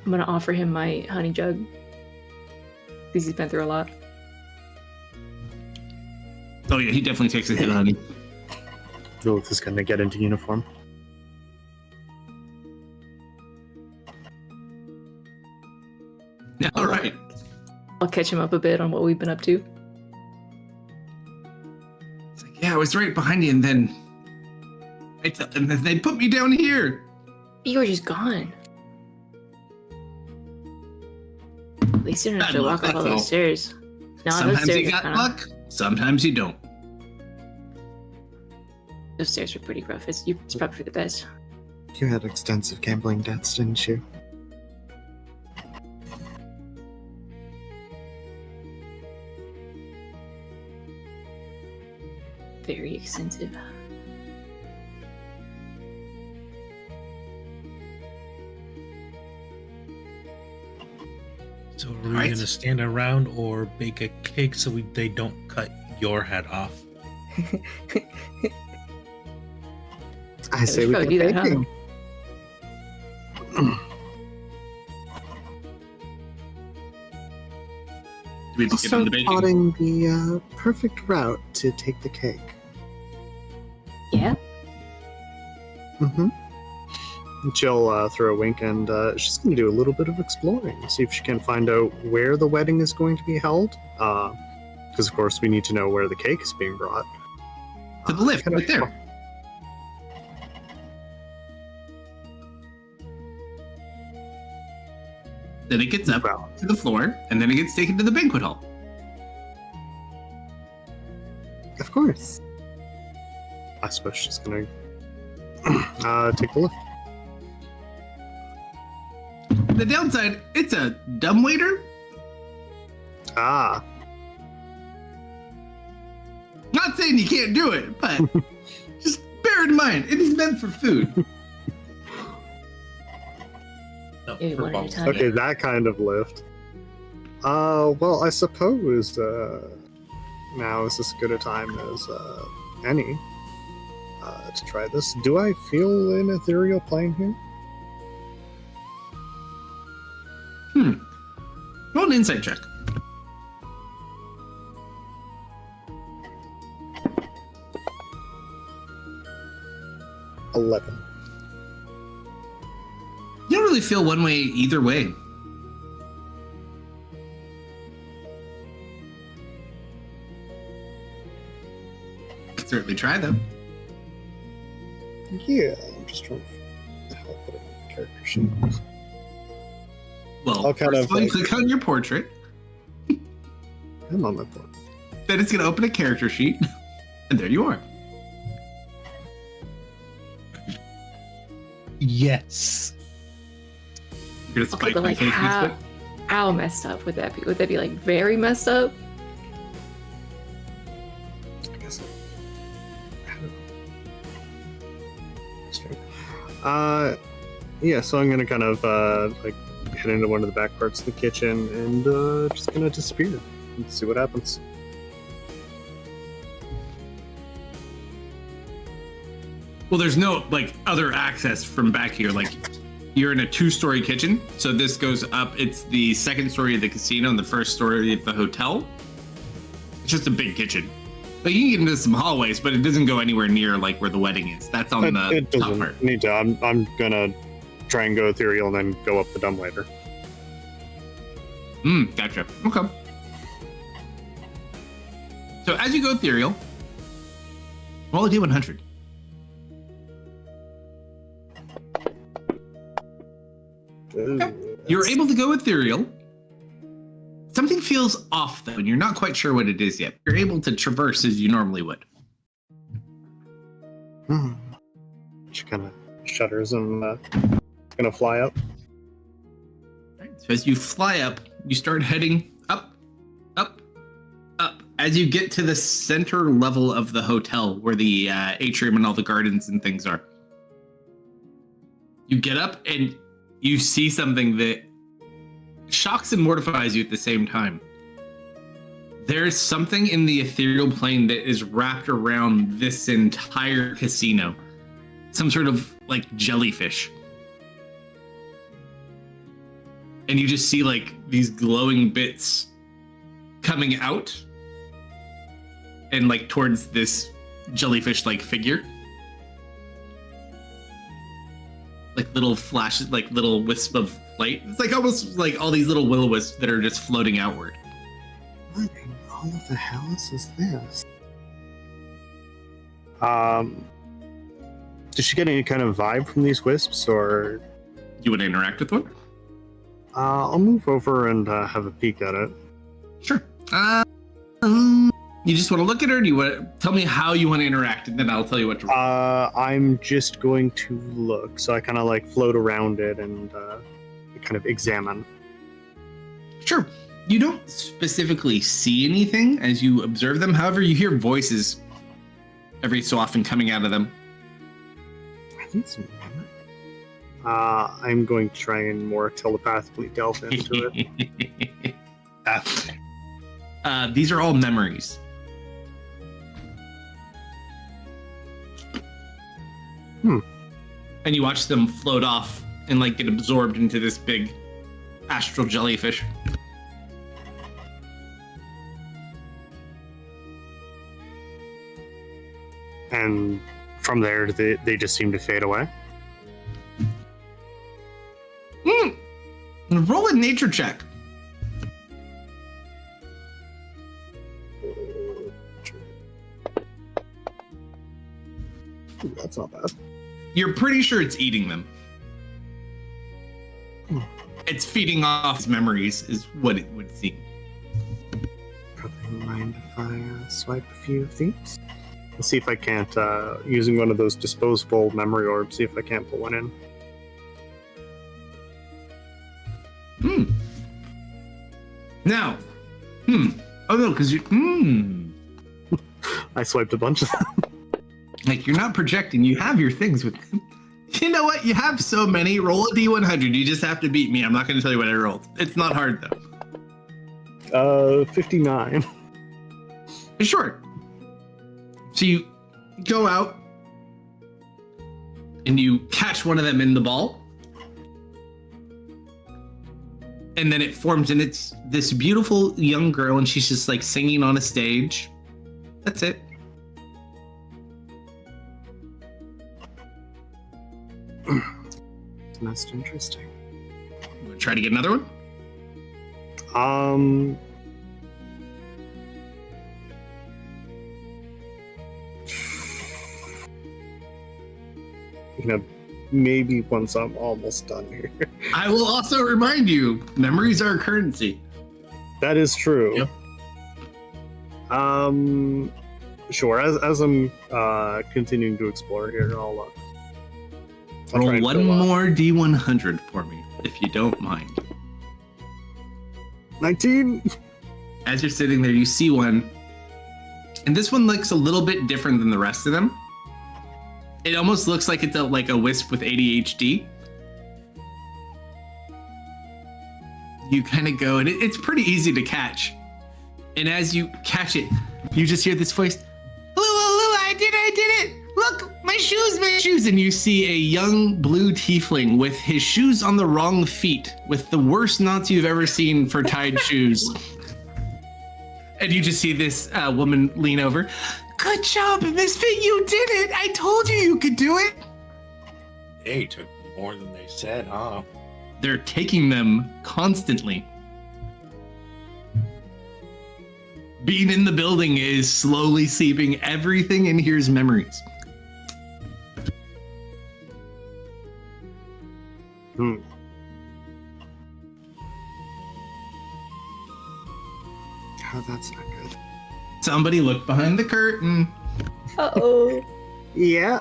I'm gonna offer him my honey jug. Because he's been through a lot. Oh yeah, he definitely takes a hit, honey. Lilith is going to get into uniform. All right. I'll catch him up a bit on what we've been up to. It's like, yeah, I was right behind you, and then and then they put me down here. you were just gone. At least you don't have Bad to luck, walk up all that's all. those stairs. No, those Sometimes stairs you are got kinda, luck, sometimes you don't. Those stairs were pretty rough. It's probably for the best. You had extensive gambling debts, didn't you? Very extensive. So are we Right. gonna stand around or bake a cake so they don't cut your head off? I say should we probably get do that, huh? baking. Do we just get Also on the baking? plotting the perfect route to take the cake. Yeah? Mm-hmm. She'll throw a wink, and she's going to do a little bit of exploring, see if she can find out where the wedding is going to be held. Because, of course, we need to know where the cake is being brought. To the lift, Kind of- right there. Then it gets up Well, to the floor, and then it gets taken to the banquet hall. of course. I suppose she's going to take the lift. The downside, it's a dumbwaiter. Ah, Not saying you can't do it, but just bear in mind, it is meant for food. No, Maybe for one at a bubbles. time. okay, that kind of lift. Well, I suppose now is as good a time as any to try this. Do I feel an ethereal plane here? Roll an insight check. $11. You don't really feel one way either way. Could certainly try though. Yeah, I'm just trying to how to put it on the character sheet. Well, I'll kind first of, of all, you like- click on your portrait, I'm on my board. then it's going to open a character sheet, and there you are. Yes. You're going to Okay, spike but my like face how with it. how messed up would that be? Would that be like very messed up? I guess I don't know. Straight. Yeah, so I'm gonna kind of like head into one of the back parts of the kitchen and just gonna disappear and see what happens. Well, there's no like other access from back here. Like you're in a 2-story kitchen, so this goes up. It's the 2nd story of the casino and the 1st story of the hotel. It's just a big kitchen. But you can get into some hallways, but it doesn't go anywhere near like where the wedding is. That's on the It top part. doesn't need to. I'm gonna try and go ethereal and then go up the dumb ladder. Gotcha. Okay. So as you go ethereal, roll a D100. Okay. You're able to go ethereal. Something feels off though, and you're not quite sure what it is yet. You're able to traverse as you normally would. She kind of shudders and gonna fly up. Right. So as you fly up, you start heading up, up, up. As you get to the center level of the hotel where the atrium and all the gardens and things are, you get up and you see something that shocks and mortifies you at the same time. There's something in the ethereal plane that is wrapped around this entire casino. Some sort of like jellyfish. And you just see like these glowing bits coming out and like towards this jellyfish like figure. Like little flashes, like little wisp of light. It's like almost like all these little will-o-wisps that are just floating outward. What in all of the hells is this? Does she get any kind of vibe from these wisps, or? You want to interact with one? I'll move over and have a peek at it. Sure. You just want to look at her? Or do you want to tell me how you want to interact, and then I'll tell you what to roll? I'm just going to look. So I kind of like float around it and kind of examine. Sure. You don't specifically see anything as you observe them. However, you hear voices every so often coming out of them. I think it's a memory. I'm going to try and more telepathically delve into it. These are all memories. And you watch them float off and like get absorbed into this big astral jellyfish. And from there, they just seem to fade away. Roll a nature check. Ooh, that's not bad. You're pretty sure it's eating them. It's feeding off its memories, is what it would seem. Probably mind if I swipe a few of these? Let's see if I can't, using one of those disposable memory orbs, see if I can't put one in. Now, oh no, because you, I swiped a bunch of them. like you're not projecting, you have your things with them. You know what? You have so many. Roll a D100. You just have to beat me. I'm not going to tell you what I rolled. It's not hard though. 59. Sure. So you go out and you catch one of them in the ball. And then it forms, and it's this beautiful young girl, and she's just like singing on a stage. That's it. That's interesting. You want to try to get another one? You know, maybe once I'm almost done here. I will also remind you, memories are currency. That is true. Yep. Sure. As I'm continuing to explore here, I'll try Roll and one fill, more D100 for me, if you don't mind. 19. As you're sitting there, you see one, and this one looks a little bit different than the rest of them. It almost looks like it's like a wisp with ADHD. You kind of go, and it's pretty easy to catch. And as you catch it, you just hear this voice, Lulu, I did it! look, my shoes. And you see a young blue tiefling with his shoes on the wrong feet, with the worst knots you've ever seen for tied shoes. And you just see this woman lean over. Good job, Misfit, you did it. I told you could do it. They took more than they said, huh? They're taking them constantly. Being in the building is slowly seeping everything in here's memories. Oh, that's not good. Somebody look behind the curtain. Uh-oh. Yeah.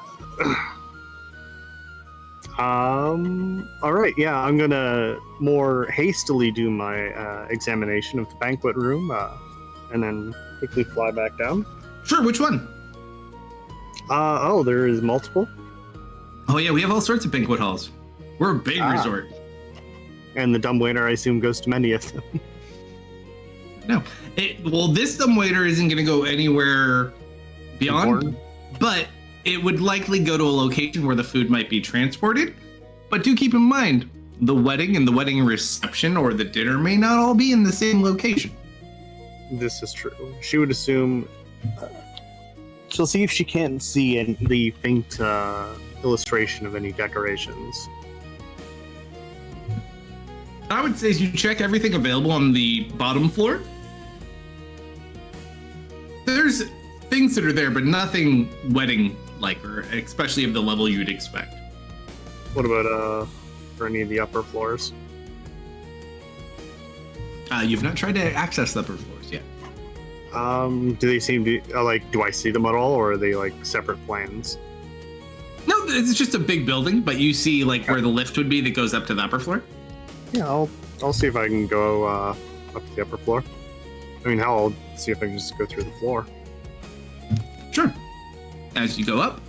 All right. Yeah, I'm gonna more hastily do my examination of the banquet room, and then quickly fly back down. Sure, which one? Oh, there is multiple, Oh yeah, we have all sorts of banquet halls. We're a big resort. and the dumbwaiter, I assume, goes to many of them. No. Well, this dumbwaiter isn't going to go anywhere beyond, Important. but it would likely go to a location where the food might be transported. But do keep in mind, the wedding and the wedding reception or the dinner may not all be in the same location. This is true. She would assume. She'll see if she can't see the faint illustration of any decorations. I would say you check everything available on the bottom floor. There's things that are there, but nothing wedding-like, or especially of the level you'd expect. What about for any of the upper floors? You've not tried to access the upper floors yet. Do they seem to do I see them at all, or are they like separate plans? No, it's just a big building, but you see like where the lift would be that goes up to the upper floor. Yeah, I'll see if I can go up to the upper floor. I mean, hell, I'll see if I can just go through the floor. Sure. As you go up,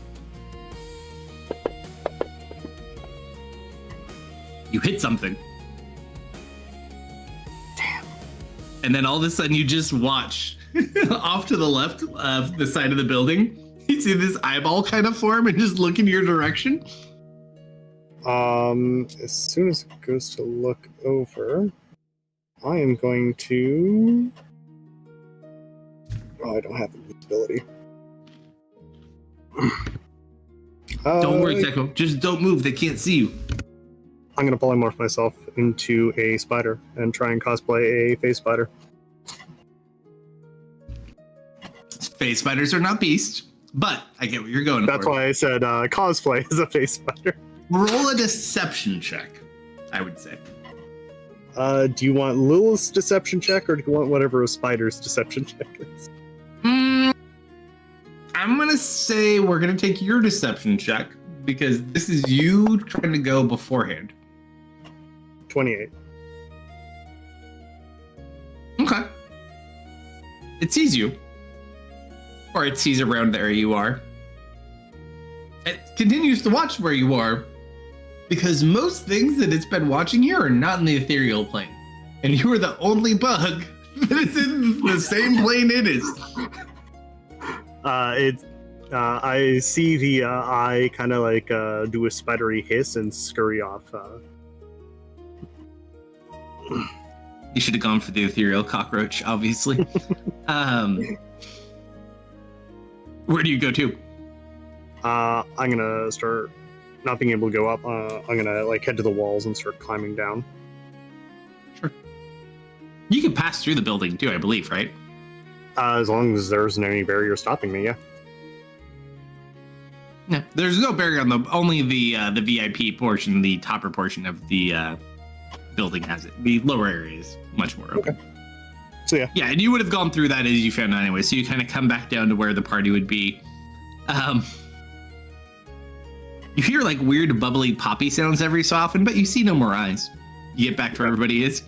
you hit something. Damn. And then all of a sudden you just watch off to the left of the side of the building. You see this eyeball kind of form and just look in your direction. As soon as it goes to look over, I am going to. Oh, I don't have invisibility. Don't worry, Teko. Just don't move. They can't see you. I'm going to polymorph myself into a spider and try and cosplay a face spider. Face spiders are not beasts, but I get what you're going That's for. why I said cosplay as a face spider. Roll a deception check, I would say. Do you want Lilith's deception check, or do you want whatever a spider's deception check is? I'm going to say we're going to take your deception check because this is you trying to go beforehand. 28. Okay. It sees you. Or it sees around the area you are. It continues to watch where you are because most things that it's been watching here are not in the ethereal plane. And you are the only bug that is in the same plane it is. I see the eye kind of like do a spidery hiss and scurry off. You should have gone for the ethereal cockroach, obviously. Where do you go to? I'm gonna start not being able to go up. I'm gonna head to the walls and start climbing down. Sure. You can pass through the building too, I believe, right? As long as there isn't any barrier stopping me, yeah. No, there's no barrier on only the VIP portion, the topper portion of the building has it. The lower area is much more open. Okay. So yeah. Yeah, and you would have gone through that as you found out anyway. So you kind of come back down to where the party would be. You hear like weird bubbly poppy sounds every so often, but you see no more eyes. You get back to where everybody is.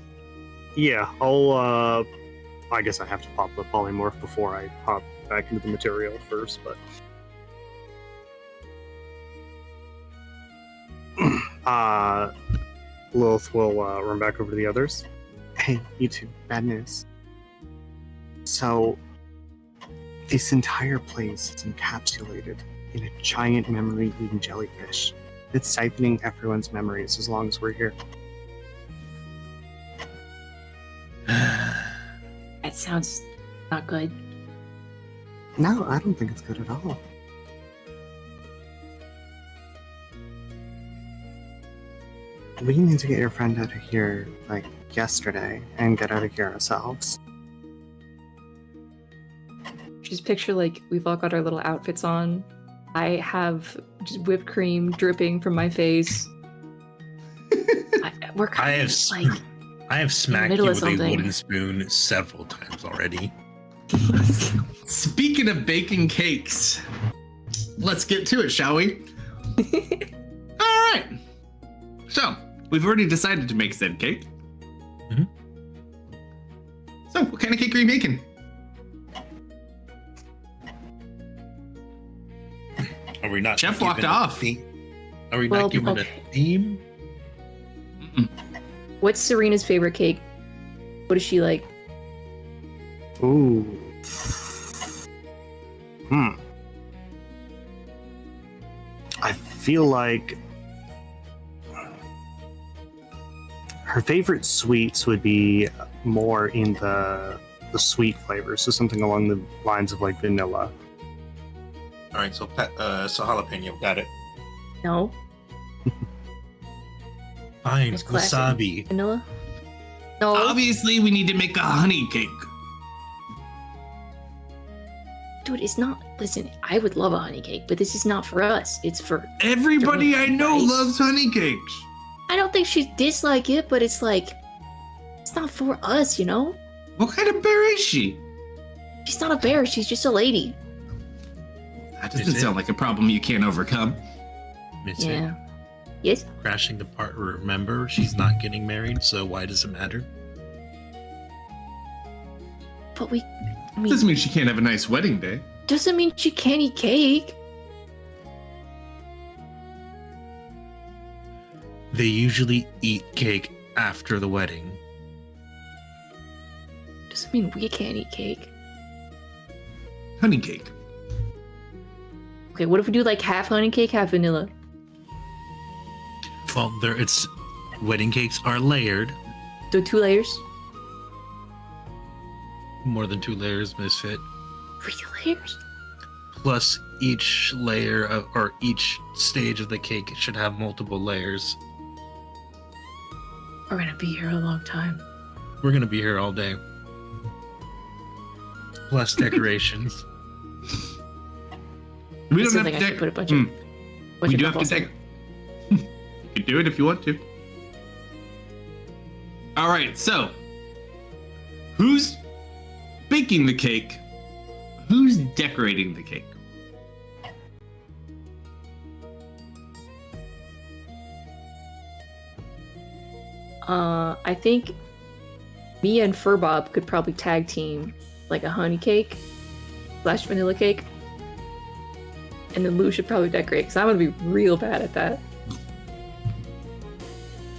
Yeah, I guess I have to pop the polymorph before I hop back into the material first, but Lilith will run back over to the others. Hey, you two, bad news. So, this entire place is encapsulated in a giant memory-eating jellyfish. It's siphoning everyone's memories as long as we're here. That sounds not good. No, I don't think it's good at all. We need to get your friend out of here, like, yesterday, and get out of here ourselves. Just picture like we've all got our little outfits on. I have just whipped cream dripping from my face. We're I kind have, of like I have smacked middle you of with a something. wooden spoon several times already. Speaking of baking cakes, let's get to it, shall we? All right. So, we've already decided to make said cake. Mhm. So, what kind of cake are you making? Are we not? Chef given walked a off. theme? Are we Well, not given okay. a theme? What's Serena's favorite cake? What is she like? Ooh. I feel like her favorite sweets would be more in the sweet flavor, so something along the lines of like vanilla. All right, so so jalapeno, got it. No, Fine, It's classic. wasabi. vanilla. No, Obviously, we need to make a honey cake. Dude, it's not. Listen, I would love a honey cake, but this is not for us. It's for. Everybody I know Nice. loves honey cakes. I don't think she'd dislike it, but it's like. It's not for us, you know? What kind of bear is she? She's not a bear, she's just a lady. That Is doesn't it? sound like a problem you can't overcome. It's Yeah. Yes? crashing the part. Remember, she's not getting married, so why does it matter? But we. I mean, Doesn't mean she can't have a nice wedding day. doesn't mean she can't eat cake. They usually eat cake after the wedding. Doesn't mean we can't eat cake. Honey cake. Okay, what if we do like half honey cake, half vanilla? Well, it's wedding cakes are layered. Do 2 layers? More than 2 layers, misfit. 3 layers? Plus, each layer of, or each stage of the cake should have multiple layers. We're gonna be here a long time. We're gonna be here all day. Plus decorations. We That's don't something have I to should put a deck. bunch of. bunch We of do have to bubbles in. deck. You can do it if you want to. All right, so who's baking the cake? Who's decorating the cake? I think me and Furbob could probably tag team like a honey cake / vanilla cake. And then Lou should probably decorate because I'm gonna be real bad at that.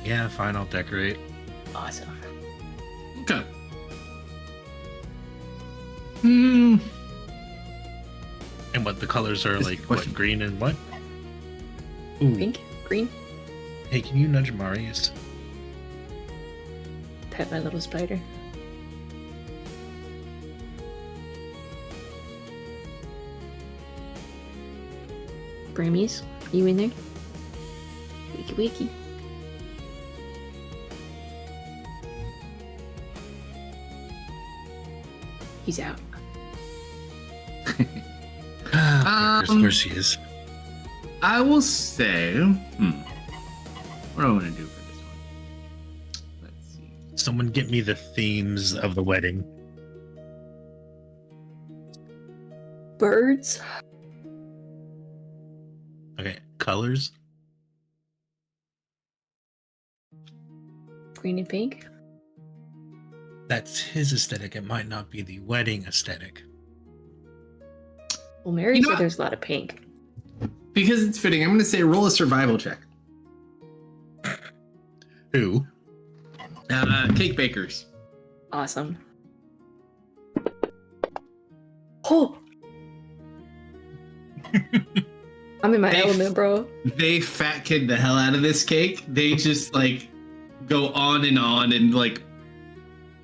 Yeah, fine, I'll decorate. Awesome. Okay. Hmm. And what the colors are Just like, a what, question. green and what? Ooh. Pink, green, Hey, can you nudge Marius? pet my little spider. Bramies, you in there? Wiki wiki. He's out. Of course, where she is. I will say, what do I want to do for this one? Let's see. Someone get me the themes of the wedding. Birds. Okay, colors. Green and pink. That's his aesthetic. It might not be the wedding aesthetic. Well, Mary You know said what? there's a lot of pink. Because it's fitting, I'm going to say roll a survival check. Who? Cake bakers. Awesome. Oh! I'm in my They- element, bro. They fat kid the hell out of this cake. They just like go on and like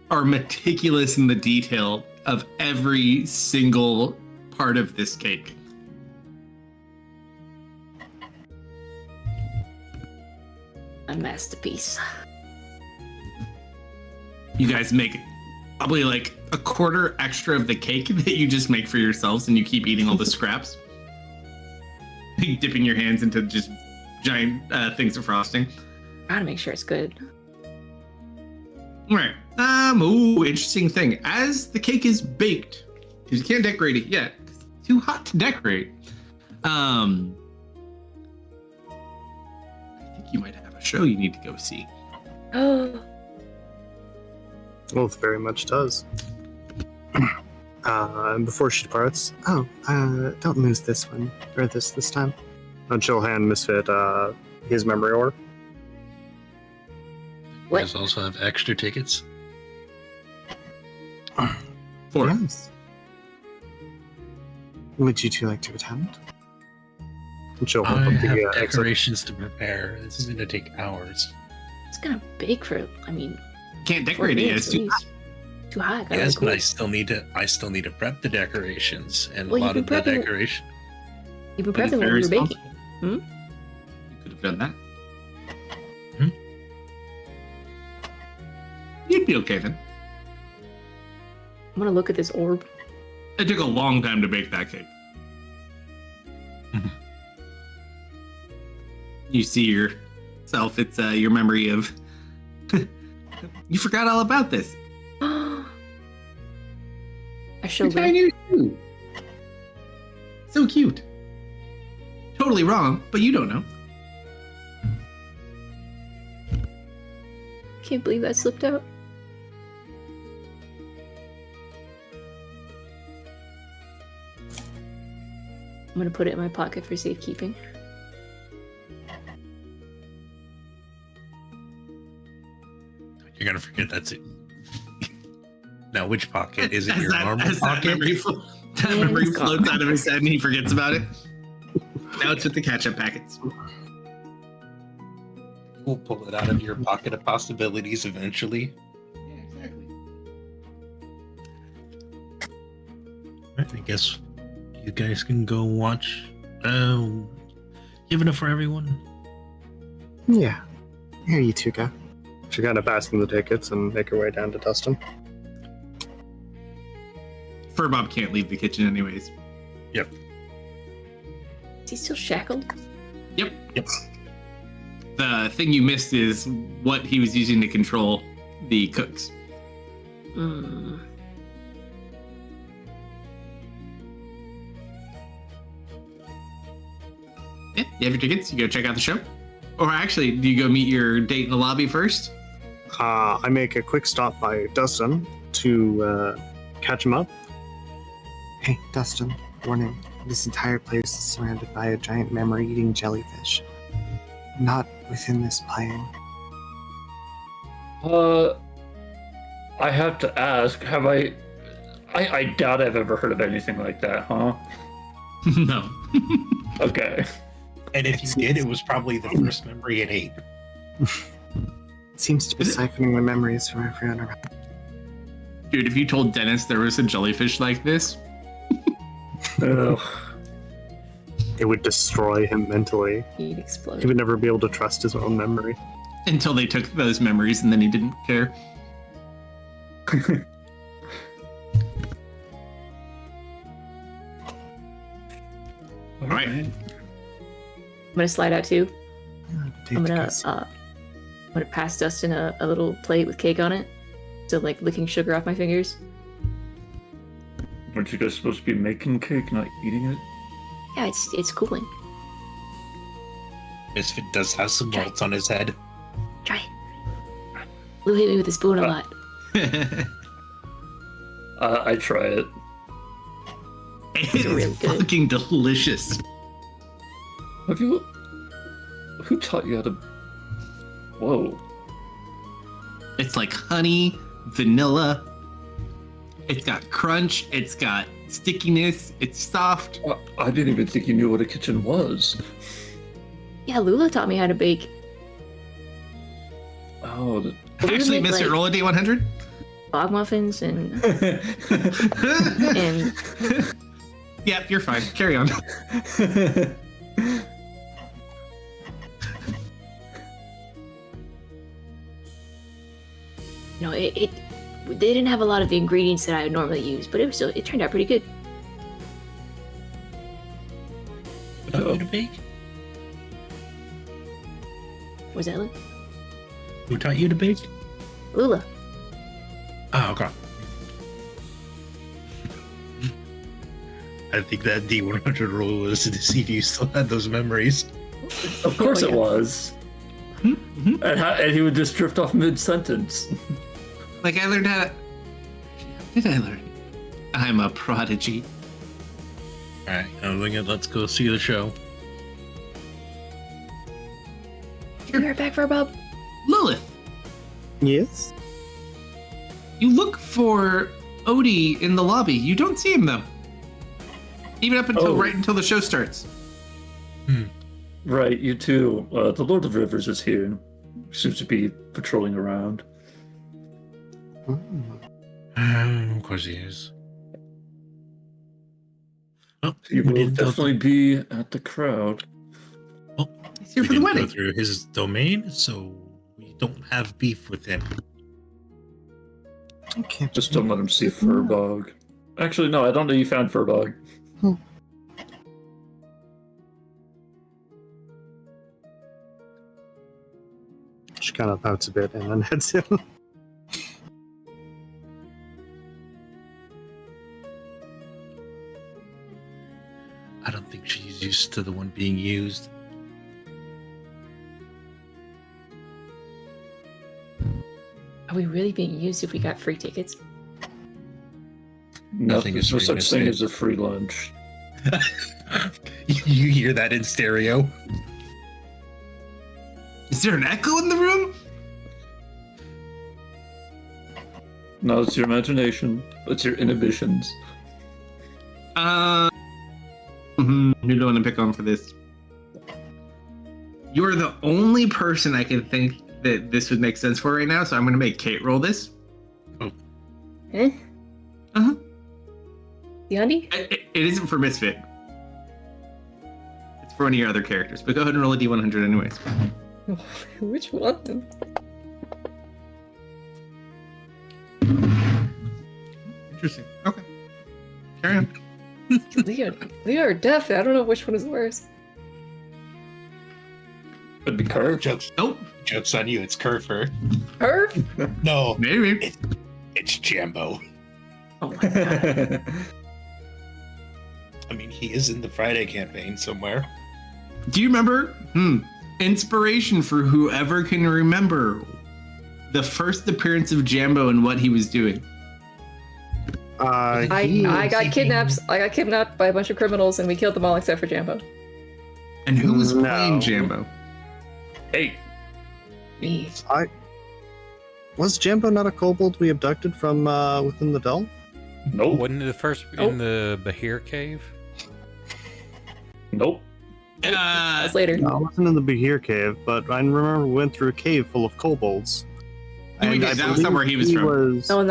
are meticulous in the detail of every single part of this cake. A masterpiece. You guys make probably like a quarter extra of the cake that you just make for yourselves, and you keep eating all the scraps. Dipping your hands into just giant things of frosting. Gotta make sure it's good. All right. Ooh, interesting thing. As the cake is baked, because you can't decorate it yet, 'cause it's too hot to decorate. I think you might have a show you need to go see. Oh, Well, it very much does. And before she departs, don't lose this one, or this time. And she'll hand Misfit his memory orb. You guys also have extra tickets? 4. Yes. Would you two like to attend? And she'll I hold up have the exit. decorations to prepare. This is going to take hours. It's gonna bake for. I mean, Can't 4 decorate it. minutes It's at too least. Too hot. Gotta Yes, be but cool. I still need to prep the decorations, and Well, a you lot can of the prep it- decoration. You've been That is prepping when very you're baking. responsible. You could have done that. Hmm? You'd be okay then. I'm gonna look at this orb. It took a long time to bake that cake. Mhm. You see yourself, it's your memory of. You forgot all about this. I show You're trying Lou. to too. So cute. Totally wrong, but you don't know. Can't believe that slipped out. I'm gonna put it in my pocket for safekeeping. You're going to forget that's it. Now, which pocket? Is it As your normal as pocket? that Yeah, memory it's gone. floats out of his head and he forgets about it. Now it's with the catch-up packets. We'll pull it out of your pocket of possibilities eventually. Yeah, exactly. Right, I guess you guys can go watch. You have enough for everyone? Yeah. Here you two go. She kind of pass them the tickets and make her way down to Dustin. Furbob can't leave the kitchen anyways. Is he still shackled? Yep. The thing you missed is what he was using to control the cooks. Mm. Yeah, you have your tickets. You go check out the show. Or actually, do you go meet your date in the lobby first? I make a quick stop by Dustin to catch him up. Hey, Dustin, warning. This entire place is surrounded by a giant memory-eating jellyfish. Not within this plane. I have to ask, have I doubt I've ever heard of anything like that, huh? No. Okay. And if you did, it was probably the first memory it ate. It seems to be Is it? siphoning my memories from everyone around. Dude, if you told Dennis there was a jellyfish like this, Ugh. It would destroy him mentally. He'd He explode. would never be able to trust his own memory. until they took those memories and then he didn't care. All right. I'm gonna slide out too. I'm gonna pass Dustin a little plate with cake on it. So like licking sugar off my fingers. Aren't you guys supposed to be making cake, not eating it? Yeah, it's cooling. Misfit does have some welts on his head. Try it. Lou hit me with a spoon a lot. I try it. It's really good. fucking delicious. Have you? Who taught you how to? Whoa. It's like honey, vanilla, It's got crunch. It's got stickiness. It's soft. I didn't even think you knew what a kitchen was. Yeah, Lula taught me how to bake. Oh, Actually, make, Mr. like- Roll a D100. Bog muffins and Yep, you're fine. Carry on. it they didn't have a lot of the ingredients that I would normally use, but it turned out pretty good. Who taught you to bake? Was that Lula? Who taught you to bake? Lula. Oh, okay. I think that D100 roll was to see if you still had those memories. of course Oh, it yeah. was. Mhm. And he would just drift off mid-sentence. Like I learned how to. How did I learn? I'm a prodigy. All right, let's go see the show. Be right back, Verbob. Lilith, Yes. you look for Odie in the lobby. You don't see him though. Even up until right until the show starts. Right, you too. The Lord of Rivers is here. Seems to be patrolling around. Of course he is. Oh, He we will didn't go definitely be at the crowd. He's here we for the didn't wedding. go through his domain, so we don't have beef with him. Okay. Just don't let him see Furbog. Actually, no, I don't know you found Furbog. She kind of pouts a bit and then heads in. I don't think she's used to the one being used. Are we really being used if we got free tickets? Nothing is no free, such thing Mr. as a free lunch. You hear that in stereo? Is there an echo in the room? No, it's your imagination. It's your inhibitions. Who do I want to pick on for this? You're the only person I can think that this would make sense for right now, so I'm going to make Kate roll this. Eh? Uh-huh. The undie? It isn't for Misfit. It's for one of your other characters, but go ahead and roll a D100 anyways. Which one? Interesting. Okay. Carry on. Leo or Deaf? I don't know which one is worse. Could be curved. Jokes. Nope. Joke's on you. It's Kerfer. Perf? No, Maybe. it's Jambo. Oh my god. I mean, he is in the Friday campaign somewhere. Do you remember? Inspiration for whoever can remember the first appearance of Jambo and what he was doing. I got kidnapped. I got kidnapped by a bunch of criminals and we killed them all except for Jambo. And who was No. playing Jambo? Hey, Me. Was Jambo not a kobold we abducted from within the Dell? nope, Wasn't it the first in the Bahir cave? nope. That's later. No, I wasn't in the Bahir cave, but I remember we went through a cave full of kobolds. No, we And did. I That was not believe where he was from. was- No.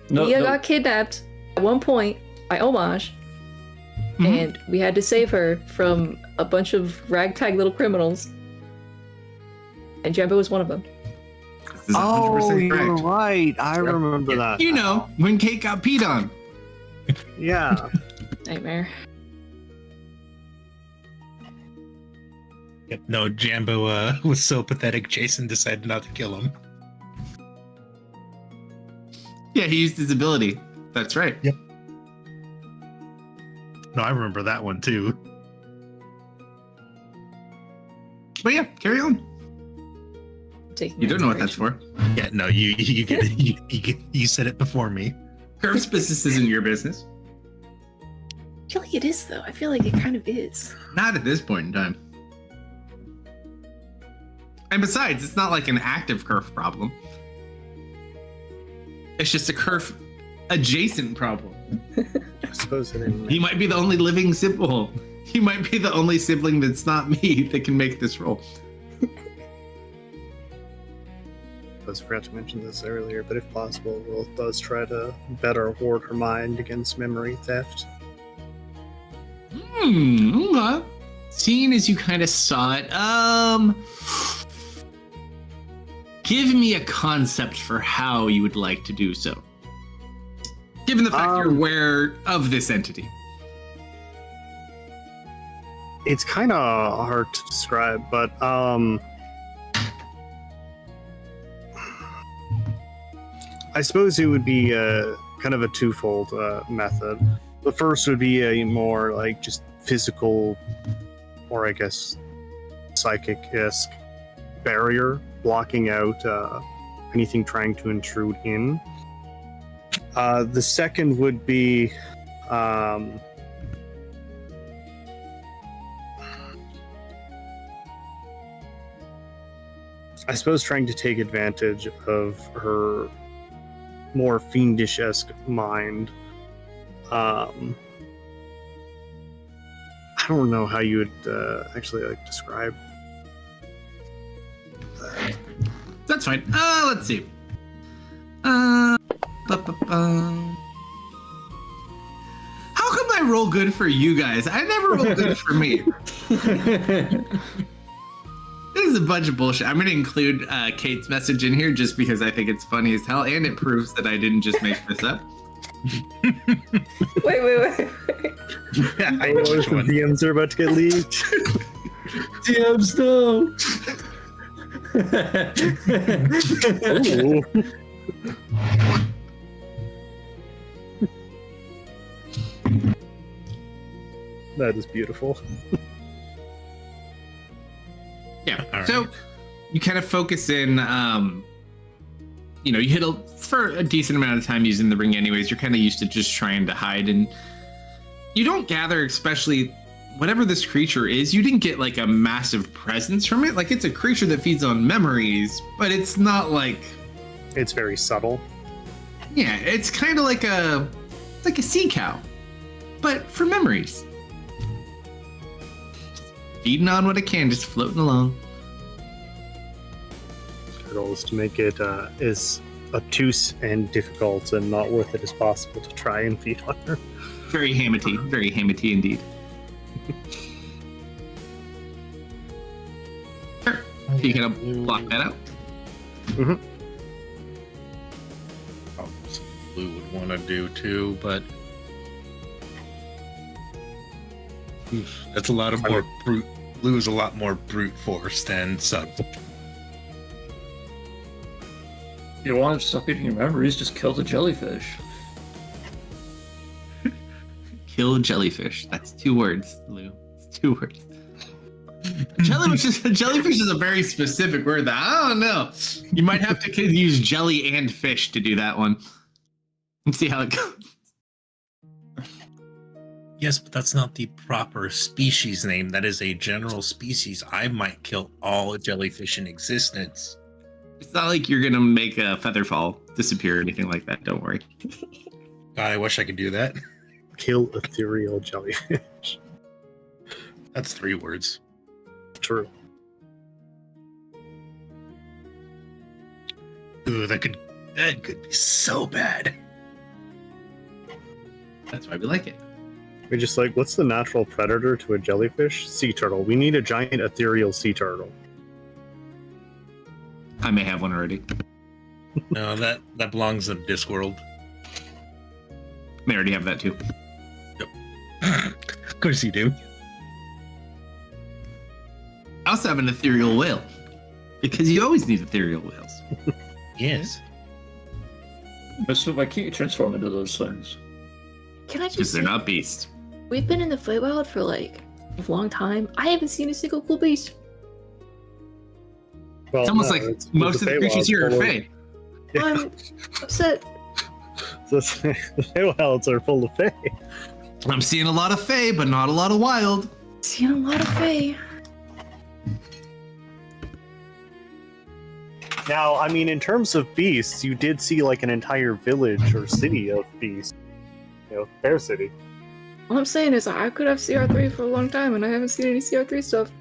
No, Leah no. got kidnapped at one point by Omage, Mhm. and we had to save her from a bunch of ragtag little criminals. And Jambo was one of them. This is Oh, 100% you're correct. right. I remember that. You know, when Kate got peed on. Yeah. Nightmare. Yep. No, Jambo was so pathetic. Jason decided not to kill him. Yeah, he used his ability. That's right. No, I remember that one too. But yeah, carry on. Taking You don't know what that's for. Yeah, no, you get it. You said it before me. Curve's business isn't your business. I feel like it is, though. I feel like it kind of is. Not at this point in time. And besides, it's not like an active Curve problem. It's just a Curve adjacent problem. I suppose I didn't. He might be the only living sibling. He might be the only sibling that's not me that can make this roll. I forgot to mention this earlier, but if possible, Will does try to better ward her mind against memory theft. Okay. Seeing as you kind of saw it, give me a concept for how you would like to do so. Given the fact you're aware of this entity. It's kind of hard to describe, but I suppose it would be kind of a twofold method. The first would be a more like just physical, or I guess psychic-esque barrier blocking out anything trying to intrude in. The second would be I suppose trying to take advantage of her more fiendish-esque mind. I don't know how you would actually like describe that. That's fine. Let's see. How come I roll good for you guys? I never roll good for me. This is a bunch of bullshit. I'm going to include Kate's message in here just because I think it's funny as hell, and it proves that I didn't just make this up. Wait. I know the DMs are about to get leaked. DMs, no. Ooh. That is beautiful. Yeah. All So right. you kind of focus in, you hit for a decent amount of time using the ring anyways. You're kind of used to just trying to hide, and you don't gather, especially whatever this creature is, you didn't get like a massive presence from it. Like, it's a creature that feeds on memories, but it's not like, It's very subtle. yeah, it's kind of like a sea cow, but for memories. Feeding on what it can, just floating along. Our goal is to make it as obtuse and difficult and not worth it as possible to try and feed on her. Very Hamity indeed. Sure. So you kind of block that out. Probably something Blue would want to do too, but that's a lot of more brute. Blue is a lot more brute force than sub. You want to stop eating your memories, just kill the jellyfish. Kill jellyfish. That's 2 words, Lou. It's 2 words. Jellyfish is a very specific word that I don't know. You might have to use jelly and fish to do that one. Let's see how it goes. Yes, but that's not the proper species name. That is a general species. I might kill all jellyfish in existence. It's not like you're gonna make a featherfall disappear or anything like that. Don't worry. God, I wish I could do that. Kill ethereal jellyfish. That's 3 words. True. Ooh, that could be so bad. That's why we like it. We're just like, what's the natural predator to a jellyfish? Sea turtle. We need a giant ethereal sea turtle. I may have one already. No, that belongs in Discworld. May already have that too. Of course you do. I also have an ethereal whale. Because you always need ethereal whales. Yes. So why can't you transform into those things? Can I Because just they're say, not beasts. we've been in the Feywild for like a long time. I haven't seen a single cool beast. Well, It's almost no, like most of the creatures here are Fey. I'm upset. The Feywilds are full of Fey. I'm seeing a lot of Fey, but not a lot of wild. Seen a lot of Fey. Now, I mean, in terms of beasts, you did see like an entire village or city of beasts. Bear City. All I'm saying is I could have CR3 for a long time, and I haven't seen any CR3 stuff.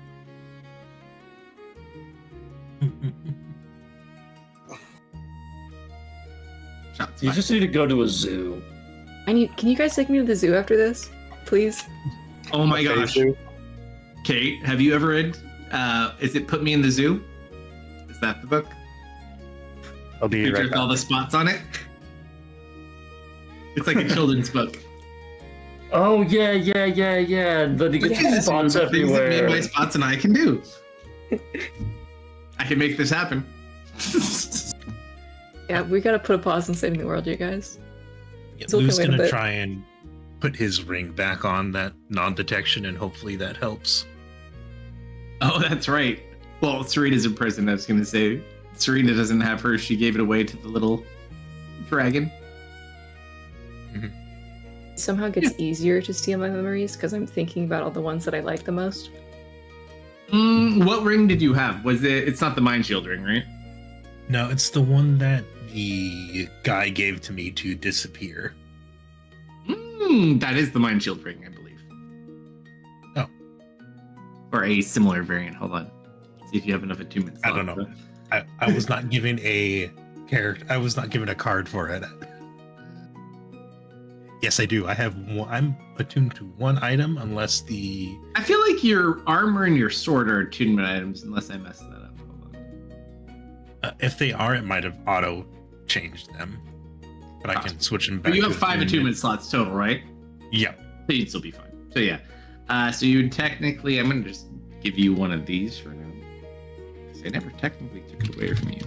Shots You fired. just need to go to a zoo. Can you guys take me to the zoo after this? Please? Oh my gosh. Zoo. Kate, have you ever read, is it Put Me in the Zoo? Is that the book? I'll be Picture right with all back. the spots on it? It's like a children's book. Oh yeah. And then you get Yeah, spots things that me and everywhere. my spots and I can do. I can make this happen. Yeah, we gotta put a pause on saving the world, you guys. Yeah, So we Lou's can wait a gonna bit. try and put his ring back on that non-detection, and hopefully that helps. Oh, that's right. Well, Serena's in prison, I was going to say. Serena doesn't have hers. She gave it away to the little dragon. It somehow gets easier to steal my memories because I'm thinking about all the ones that I like the most. What ring did you have? Was it? It's not the Mind Shield ring, right? No, it's the one that the guy gave to me to disappear. That is the Mind Shield ring, I believe. Oh. Or a similar variant. Hold on. See if you have enough attunements. I don't know. I was not given a character. I was not given a card for it. Yes, I do. I have one. I'm attuned to one item, unless the. I feel like your armor and your sword are attunement items, unless I messed that up. Hold on. If they are, it might have auto changed them, but I can switch them back. But you have to 5 attunement. attunement slots total, right? Yeah. So you'd still be fine. So yeah. So you would technically, I'm gonna just give you one of these for now. Because I never technically took it away from you.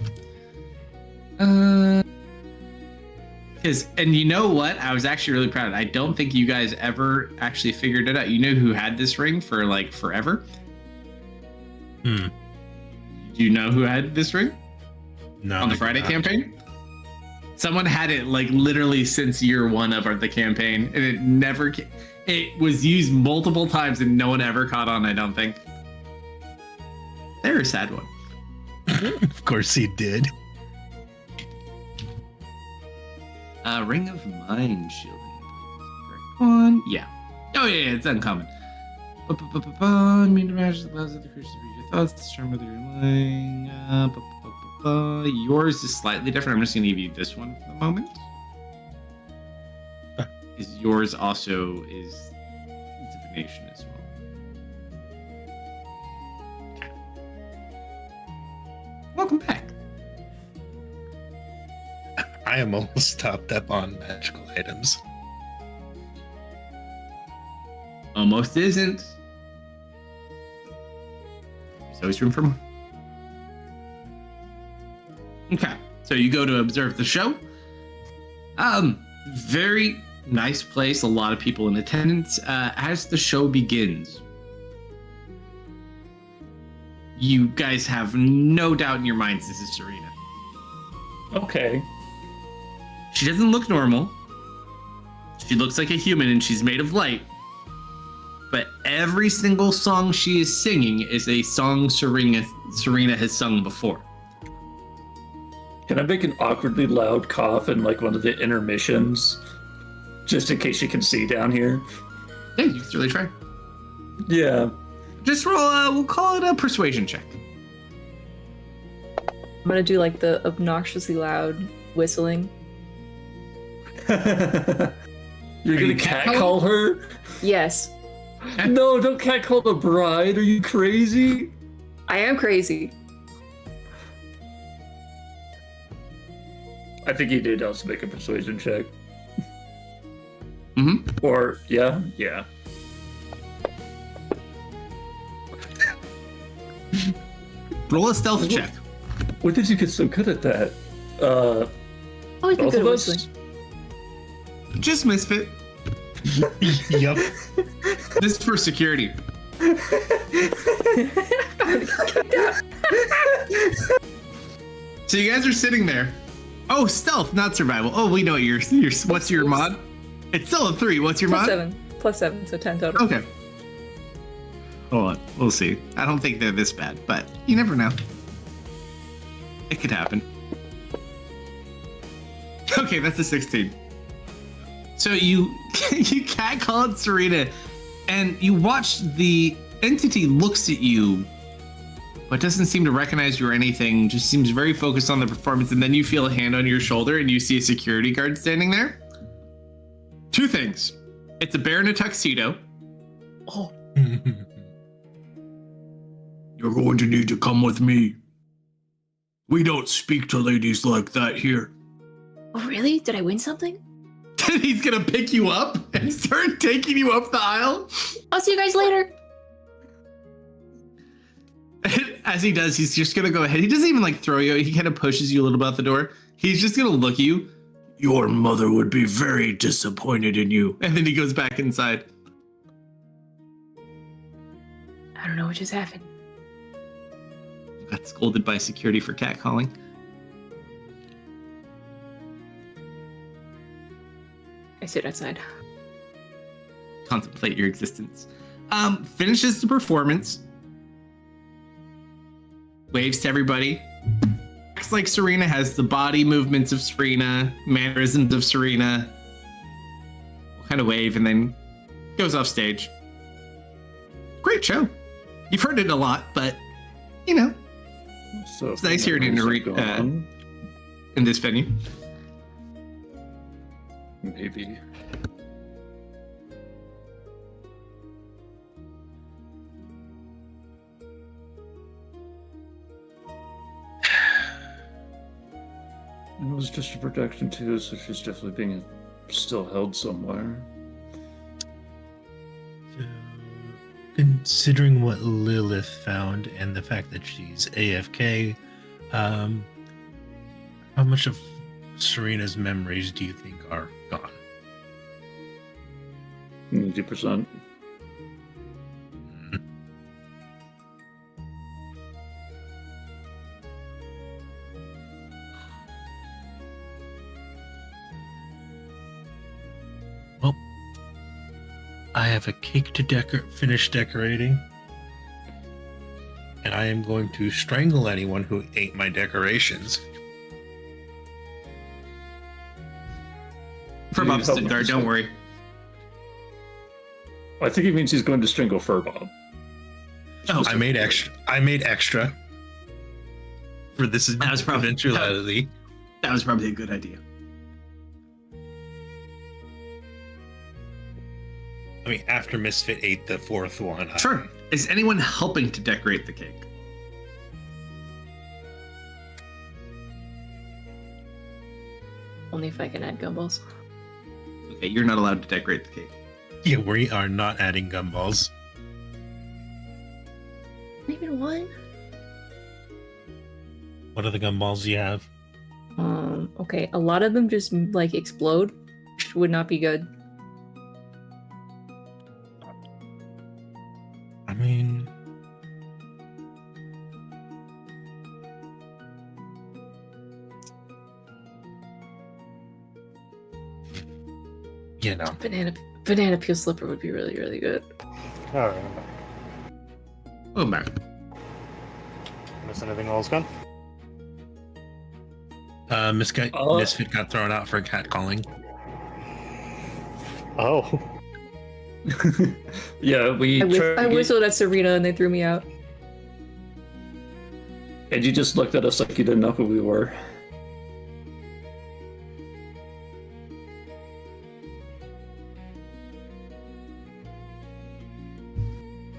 And you know what? I was actually really proud. I don't think you guys ever actually figured it out. You know who had this ring for like forever? Hmm. Do you know who had this ring No. on the I Friday did not. campaign? Someone had it like literally since year 1 of the campaign, and it never. It was used multiple times, and no one ever caught on. I don't think. They're a sad one. Of course he did. Ring of Mind Shielding. Correct one. Yeah. Oh yeah, it's uncommon. Immune to matches the powers of the creatures read your thoughts. Determine whether you're lying. Yours is slightly different. I'm just gonna give you this one for the moment. Is yours also is divination as well? Okay. Welcome back. I am almost topped up on magical items. Almost isn't. There's always room for more. Okay, so you go to observe the show. Very nice place. A lot of people in attendance. As the show begins, you guys have no doubt in your minds this is Serena. Okay. She doesn't look normal. She looks like a human and she's made of light. But every single song she is singing is a song Serena has sung before. Can I make an awkwardly loud cough in like one of the intermissions? Just in case you can see down here? Yeah, you can really try. Yeah. Just roll, we'll call it a persuasion check. I'm gonna do like the obnoxiously loud whistling. You're you gonna catcalling? catcall her? Yes, No, don't catcall the bride. Are you crazy? I am crazy. I think you did also make a persuasion check. Mm-hmm. Or, yeah? Yeah. Roll a stealth check. When did you get so good at that? Always been Both good of at us? whistling. Just misfit. Yep. This is for security. So you guys are sitting there. Oh, stealth, not survival. Oh, we know your what's your mod? It's still a 3. What's your mod? Plus 7, so 10 total. Okay. Hold on, we'll see. I don't think they're this bad, but you never know. It could happen. Okay, that's a 16. So you catcalled Serena, and you watch the entity looks at you, but doesn't seem to recognize you or anything. Just seems very focused on the performance, and then you feel a hand on your shoulder, and you see a security guard standing there. Two things. It's a bear in a tuxedo. Oh, You're going to need to come with me. We don't speak to ladies like that here. Oh, really? Did I win something? He's gonna pick you up and start taking you up the aisle. I'll see you guys later. As he does, he's just gonna go ahead. He doesn't even like throw you. He kind of pushes you a little bit out the door. He's just gonna look at you. Your mother would be very disappointed in you. And then he goes back inside. I don't know what just happened. Got scolded by security for catcalling. I sit outside. Contemplate your existence. Finishes the performance. Waves to everybody. Acts like Serena, has the body movements of Serena, mannerisms of Serena. We'll kind of wave and then goes off stage. Great show. You've heard it a lot, but you know, so it's nice hearing it in this venue. Maybe. It was just a protection too, so she's definitely being still held somewhere. So, considering what Lilith found and the fact that she's AFK, how much of Serena's memories do you think are gone? 90%. Well, I have a cake to finish decorating, and I am going to strangle anyone who ate my decorations. Furbob's stood there, don't worry. I think he means he's going to strangle Furbob. Oh, I made extra for this That was probably- eventuality. that was probably a good idea. I mean, after Misfit ate the fourth one. Sure. Is anyone helping to decorate the cake? Only if I can add gumballs. Okay, you're not allowed to decorate the cake. Yeah, we are not adding gumballs. Not even one? What are the gumballs you have? Okay, a lot of them just like explode, which would not be good. I mean, you know. Banana peel slipper would be really, really good. All right, I'm back. Oh, Mac. Miss anything while I was gone? Misfit got thrown out for catcalling. Oh, Yeah, we I whistled at Serena and they threw me out. and you just looked at us like you didn't know who we were.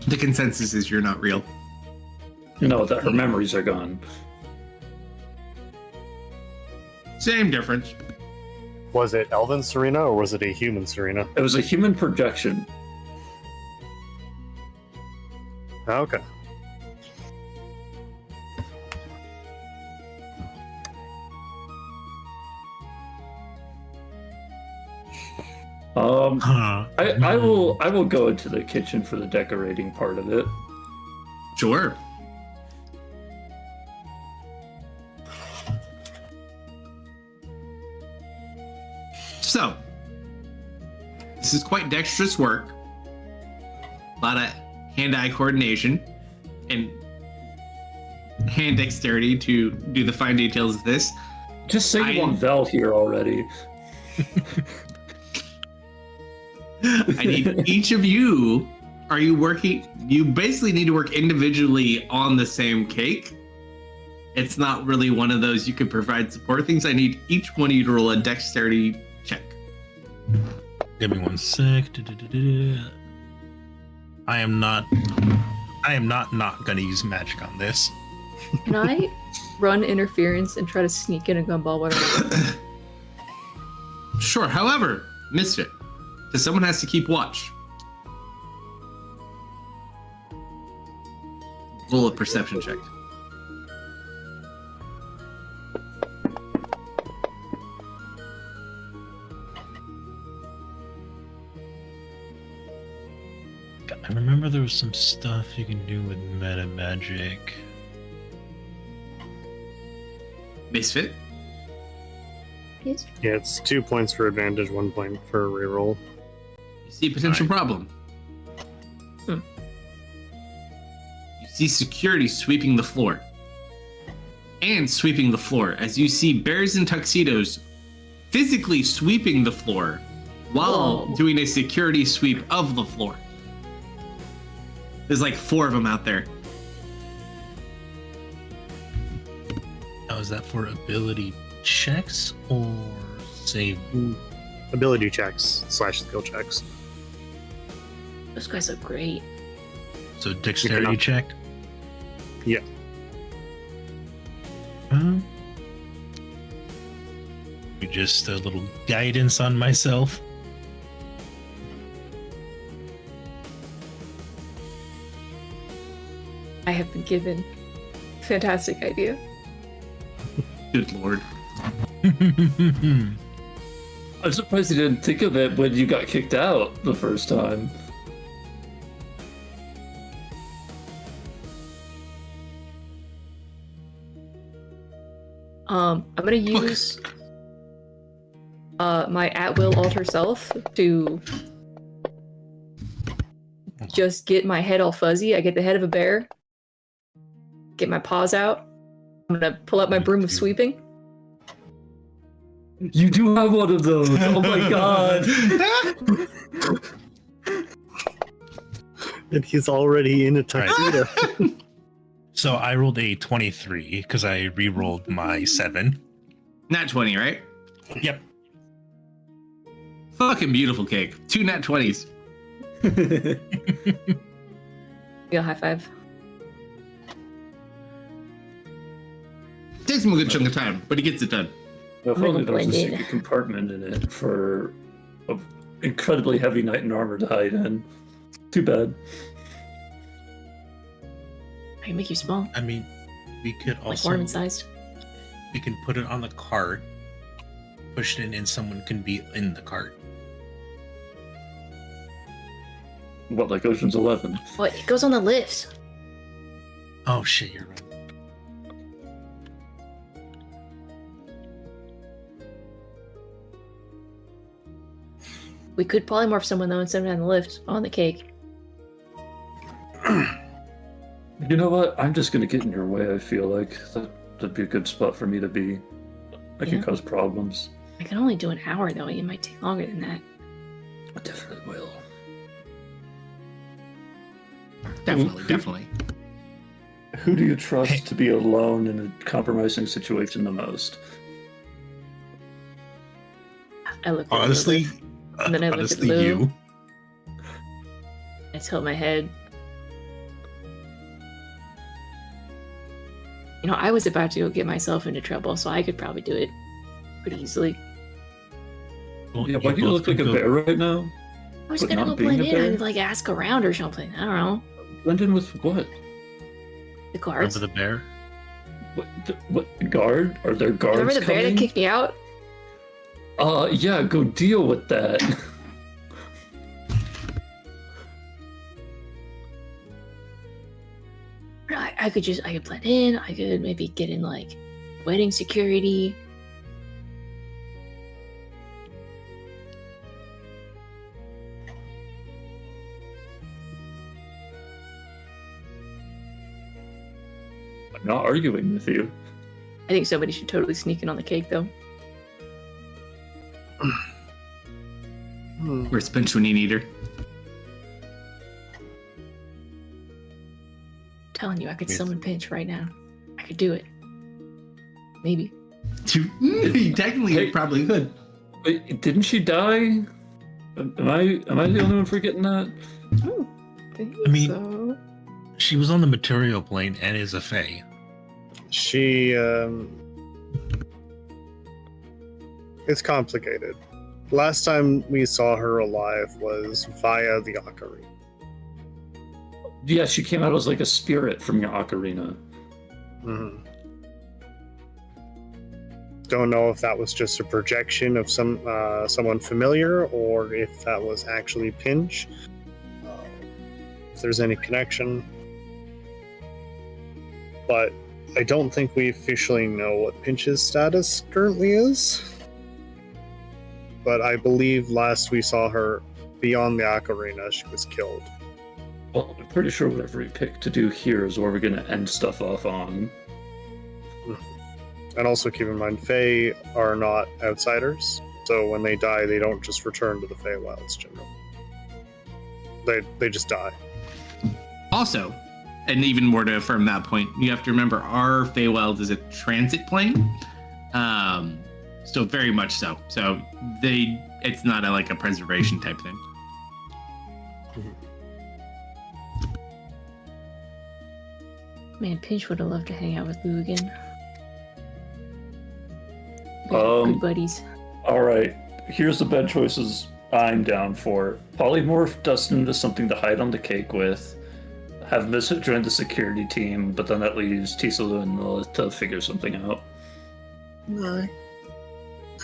The consensus is you're not real. No, that her memories are gone. Same difference. was it Elven Serena or was it a human Serena? It was a human projection. Okay. I will go into the kitchen for the decorating part of it. Sure. So, this is quite dexterous work. A lot of hand-eye coordination. And hand dexterity to do the fine details of this. Just say you want Vel here already. I need each of you. Are you working? You basically need to work individually on the same cake. It's not really one of those you could provide support things. I need each one of you to roll a dexterity check. Give me 1 sec. I am not gonna use magic on this. Can I run interference and try to sneak in a gumball while Sure. However, Misfit, because someone has to keep watch. Roll a perception check. I remember there was some stuff you can do with meta magic. Misfit. Yes. Yeah, it's 2 points for advantage, 1 point for a reroll. You see a potential problem. Hmm. You see security sweeping the floor. And sweeping the floor as you see bears in tuxedos physically sweeping the floor while Whoa. doing a security sweep of the floor. There's like 4 of them out there. Now, is that for ability checks or save? Ability checks / skill checks. Those guys look great. So dexterity not- check? Yeah. Just a little guidance on myself. I have been given fantastic idea. Good lord. I'm surprised you didn't think of it when you got kicked out the first time. I'm gonna use my at-will alter self to just get my head all fuzzy. I get the head of a bear, get my paws out. I'm gonna pull out my broom of sweeping. You do have one of those. Oh my god. And he's already in a tuxedo. So I rolled a 23 because I re-rolled my 7. Nat 20, right? Yep. Fucking beautiful cake. 2 nat 20s. Yeah, high five. Takes him a good chunk of time, but he gets it done. If I'm only gonna there was a blend in. secret compartment in it for an incredibly heavy knight in armor to hide in. Too bad. I can make you small, I mean, we could like also ornament sized. we can put it on the cart, push it in, and someone can be in the cart. What, like Ocean's 11? What? It goes on the lift. Oh shit, you're right. We could polymorph someone though instead of on the lift on the cake. You know what? I'm just gonna get in your way, I feel like. That'd be a good spot for me to be. I can Yeah. cause problems. I can only do an hour though. It might take longer than that. I definitely will. Definitely. Who do you trust Hey. to be alone in a compromising situation the most? I look. Honestly, And then I look at honestly, Lou. you. I tilt my head. You know, I was about to go get myself into trouble, so I could probably do it pretty easily. Well, Yeah, why do you both look like a could go- bear right now? I was But gonna not go being blend a in. bear? I'd like ask around or something. I don't know. Blend in with what? The guards. Remember the bear? What guard? Are there guards Remember the bear that coming? kicked me out? Yeah, go deal with that. I could blend in. I could maybe get in like wedding security. I'm not arguing with you. I think somebody should totally sneak in on the cake, though. Where's Pinch when you need her? I'm telling you, I could Yes. summon Pinch right now. I could do it. Maybe. Technically, Hey. you probably could. Wait, didn't she die? Am I the only one forgetting that? Oh, think I mean- so. She was on the material plane and is a fae. She, it's complicated. Last time we saw her alive was via the ocarina. Yeah, she came out as like a spirit from your ocarina. Mhm. Don't know if that was just a projection of someone familiar, or if that was actually Pinch. If there's any connection, but I don't think we officially know what Pinch's status currently is. But I believe last we saw her beyond the ocarina, she was killed. Well, I'm pretty sure whatever we pick to do here is where we're gonna end stuff off on. And also keep in mind, Fae are not outsiders, so when they die, they don't just return to the Feywilds generally. They just die. Also, and even more to affirm that point, you have to remember our Feywild is a transit plane. So very much so. So it's not like a preservation type thing. Man, Pinch would have loved to hang out with Lou again. Um, Good buddies. All right, here's the bed choices I'm down for. Polymorph Dustin into something to hide on the cake with. Have Missa join the security team, but then that leaves Tisalu and Lilith to figure something out. No.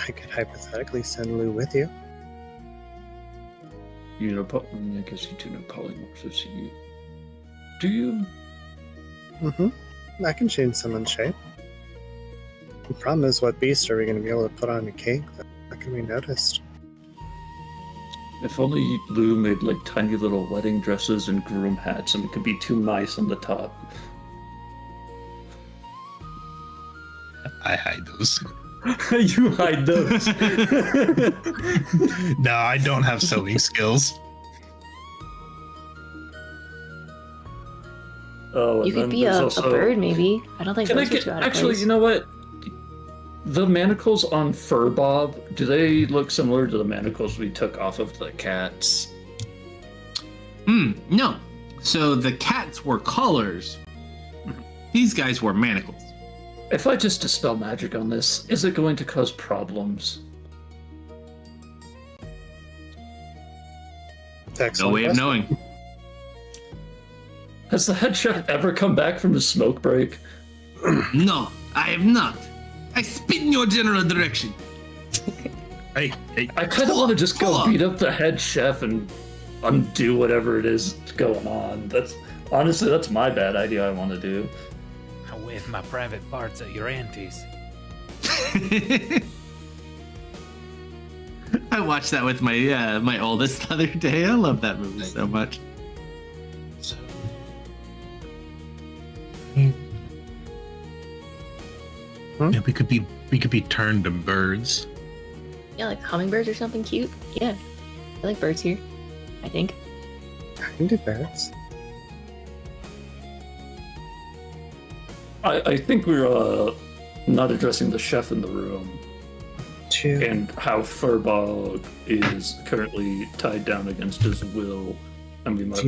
I could hypothetically send Lou with you. You know, I guess you do know polymorphs. So do you? Mm-hmm. I can change someone's shape. The problem is, what beast are we going to be able to put on a cake that can be noticed? If only Lou made like tiny little wedding dresses and groom hats, and it could be two mice on the top. I hide those. You hide those. No, I don't have sewing skills. Oh, You could be a bird, maybe. I don't think Can I those are get too out of actually? place. You know what? The manacles on Furbob, do they look similar to the manacles we took off of the cats? No. So the cats were collars. These guys were manacles. If I just dispel magic on this, is it going to cause problems? No Excellent way of question. knowing. Has the head chef ever come back from his smoke break? No, I have not. I spit in your general direction. Hey, I kind of want to just go Hold on. beat up the head chef and undo whatever it is going on. That's honestly, that's my bad idea. I want to do. I wave my private parts at your aunties. I watched that with my my oldest the other day. I love that movie so much. so. Yeah, we could be turned to birds. Yeah, like hummingbirds or something cute. Yeah, I like birds here. I think. I can do birds. I think we're not addressing the chef in the room Two. and how Furbog is currently tied down against his will, and we might. Do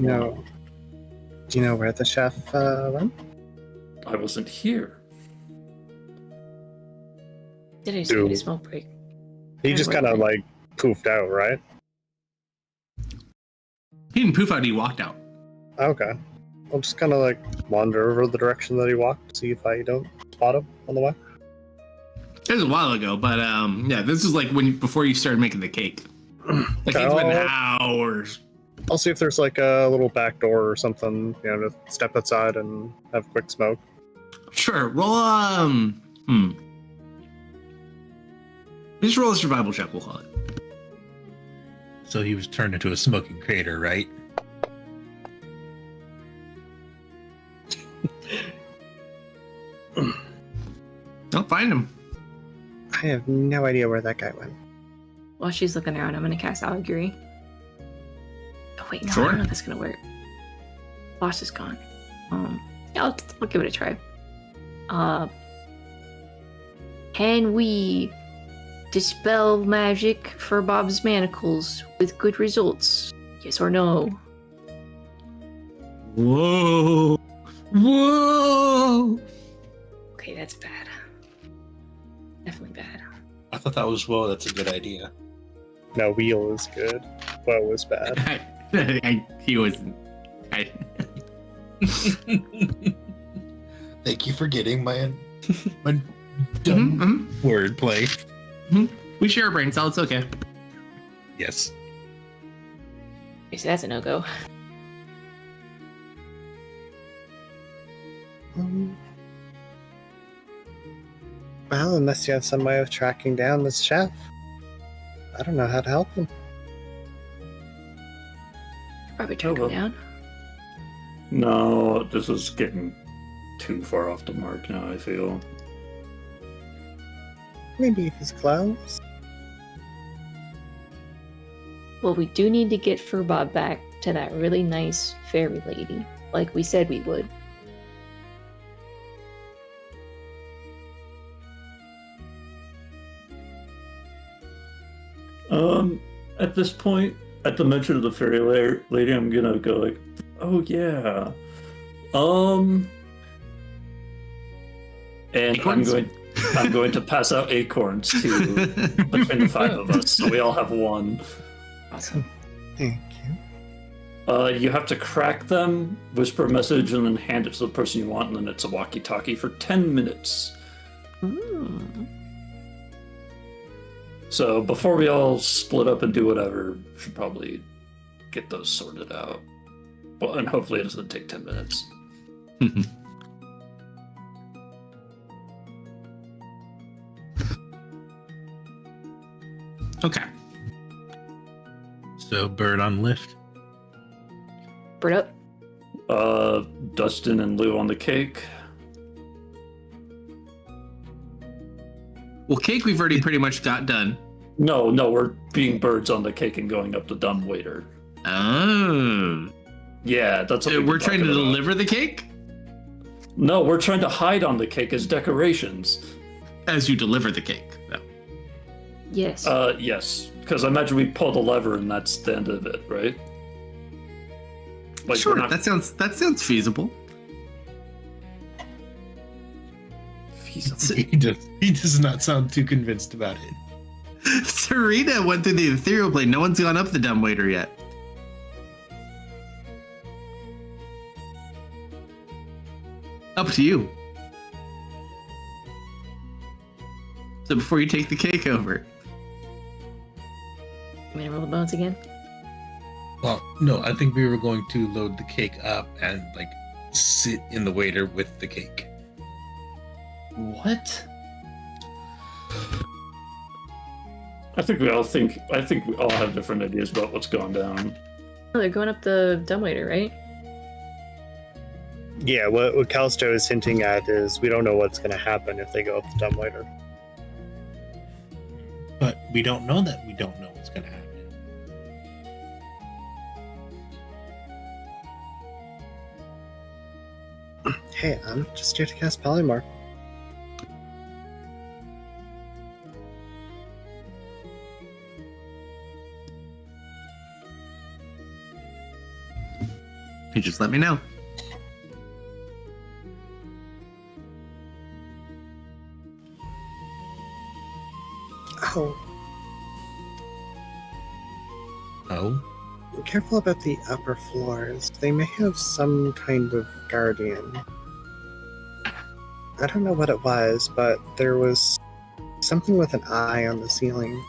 you know where the chef went? I wasn't here. Did I just Dude. get a smoke break? He just kind of like poofed out, right? He didn't poof out, he walked out. Okay. I'll just kind of like wander over the direction that he walked, see if I don't spot him on the way. It was a while ago, but yeah, this is like before you started making the cake. Like it's been hours. I'll see if there's like a little back door or something, you know, to step outside and have a quick smoke. Sure, roll just roll a survival check, we'll call it. So he was turned into a smoking crater, right? Don't find him. I have no idea where that guy went. While she's looking around, I'm gonna cast Augury. Oh wait, no, I Sure. don't know if that's gonna work. Boss is gone. Yeah, I'll give it a try. Can we dispel magic for Bob's manacles with good results? Yes or no? Whoa. Whoa. Okay, that's bad. Definitely bad. I thought that was that's a good idea. No, wheel is good. Woe was bad. He wasn't. Thank you for getting my dumb wordplay. We share a brain cell. It's okay. Yes. Okay, so that's a no-go. Well, unless you have some way of tracking down this chef. I don't know how to help him. Probably track him well. down. No, this is getting too far off the mark now, I feel. Maybe if he's close. Well, we do need to get Furbob back to that really nice fairy lady, like we said we would. At this point, at the mention of the fairy lady, I'm gonna go like, oh yeah. And Acorns? I'm going to pass out acorns to between the five of us, so we all have one. Awesome. Thank you. You have to crack them, whisper a message, and then hand it to the person you want, and then it's a walkie-talkie for 10 minutes. Mm. So before we all split up and do whatever, we should probably get those sorted out. Well, and hopefully it doesn't take 10 minutes. Okay. So bird on lift. Bird up. Dustin and Lou on the cake. Well, cake we've already pretty much got done. No, we're being birds on the cake and going up the dumb waiter. Oh. Yeah, that's what So we've we're been trying to talking about. deliver the cake? No, we're trying to hide on the cake as decorations. As you deliver the cake, though. Yes. Yes, because I imagine we pull the lever and that's the end of it, right? Sure, we're not that sounds feasible. feasible. He does not sound too convinced about it. Serena went through the ethereal plane. No one's gone up the dumbwaiter yet. Up to you. So before you take the cake over. You want to roll the bones again? Well, no, I think we were going to load the cake up and like sit in the waiter with the cake. What? I think we all have different ideas about what's going down. Oh, they're going up the dumbwaiter, right? Yeah, what Kalsto is hinting at is we don't know what's going to happen if they go up the dumbwaiter. But we don't know that we don't know what's going to happen. Hey, I'm just here to cast Polymorph. You just let me know. Oh, Oh? careful about the upper floors. They may have some kind of guardian. I don't know what it was, but there was something with an eye on the ceiling.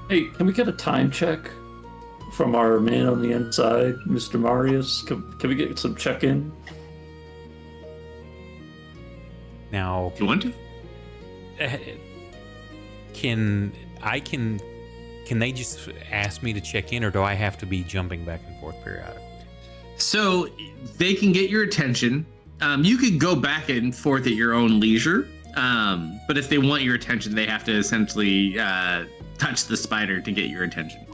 Hey, can we get a time check from our man on the inside, Mr. Marius? Can we get some check-in? Now, You want to? can they just ask me to check in, or do I have to be jumping back and forth periodically? So they can get your attention You could go back and forth at your own leisure. But if they want your attention, they have to essentially touch the spider to get your attention.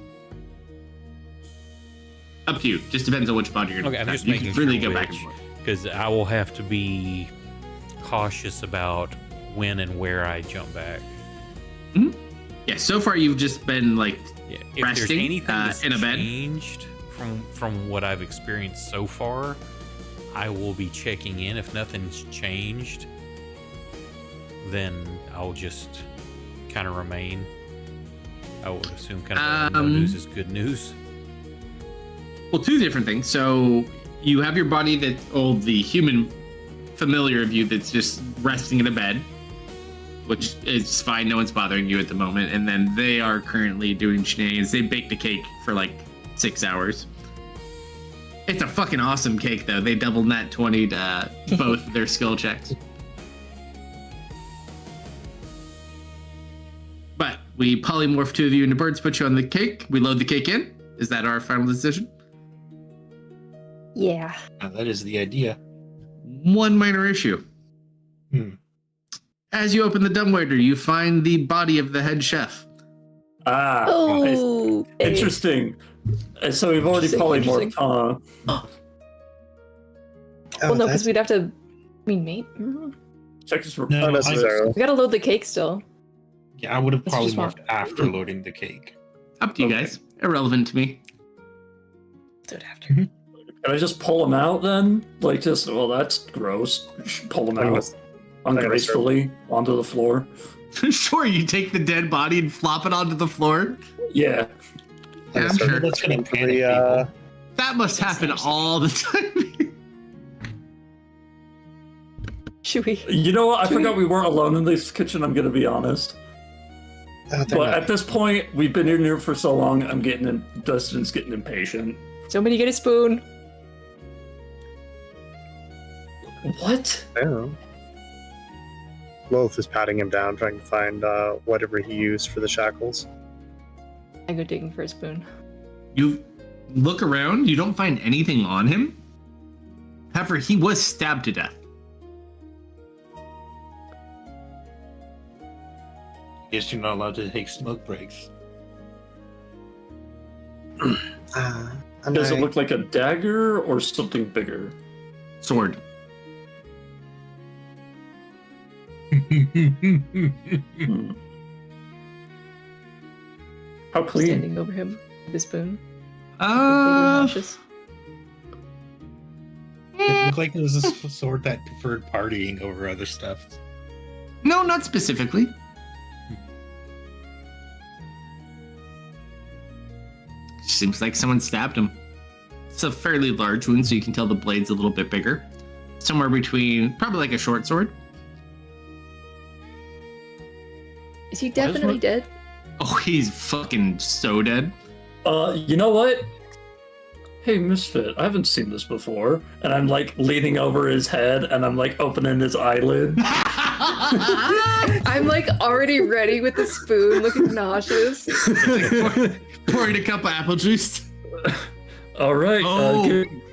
Up to you. Just depends on which body you're Okay, I'm touch. just You making can really sure go back and forth. because I will have to be cautious about when and where I jump back. Yeah, so far you've just been like Yeah, if there's resting anything that's in a bed. changed from what I've experienced so far, I will be checking in. If nothing's changed, then I'll just kind of remain. I would assume kind of no news is good news. Well, two different things. So you have your body that, the human familiar of you that's just resting in a bed, which is fine. No one's bothering you at the moment. And then they are currently doing shenanigans. They baked a cake for like 6 hours. It's a fucking awesome cake, though. They doubled nat 20 to both their skill checks. But we polymorph two of you into birds, put you on the cake. We load the cake in. Is that our final decision? Yeah. That is the idea. One minor issue. As you open the dumbwaiter, you find the body of the head chef. Oh, Interesting. So we've already Interesting, polymorphed, huh? Well, no, because we'd have to. I mean, mate. Check this. No, Not necessarily. We gotta load the cake still. Yeah, I would have Let's probably just walk. morphed after loading the cake. Up to you Okay. guys. Irrelevant to me. Do it after. Can I just pull him out then? Like just, well, that's gross. Pull him out ungracefully onto the floor. Sure, you take the dead body and flop it onto the floor. Yeah. Yeah, I'm sure. That's gonna panic Pretty, people. That must happen all the time. Should we? You know what? I forgot we weren't alone in this kitchen, I'm going to be honest. But at this point, we've been in here for so long, Dustin's getting impatient. Somebody get a spoon. What? Yeah. Lilith is patting him down, trying to find whatever he used for the shackles. I go digging for a spoon. You look around, you don't find anything on him. However, he was stabbed to death. Guess you're not allowed to take smoke breaks. And Does it look like a dagger or something bigger? Sword. Hmm. How clean? Standing over him with a spoon. Uh, Nauseous. It looked like it was a sword that preferred partying over other stuff. no, not specifically. Seems like someone stabbed him. It's a fairly large wound, so you can tell the blade's a little bit bigger. Somewhere between, probably like a short sword. Is he definitely what- dead? Oh, he's fucking so dead. You know what? Hey, Misfit, I haven't seen this before. And I'm like leaning over his head and I'm like opening his eyelid. I'm like already ready with the spoon, looking nauseous. Pouring a cup of apple juice. All right.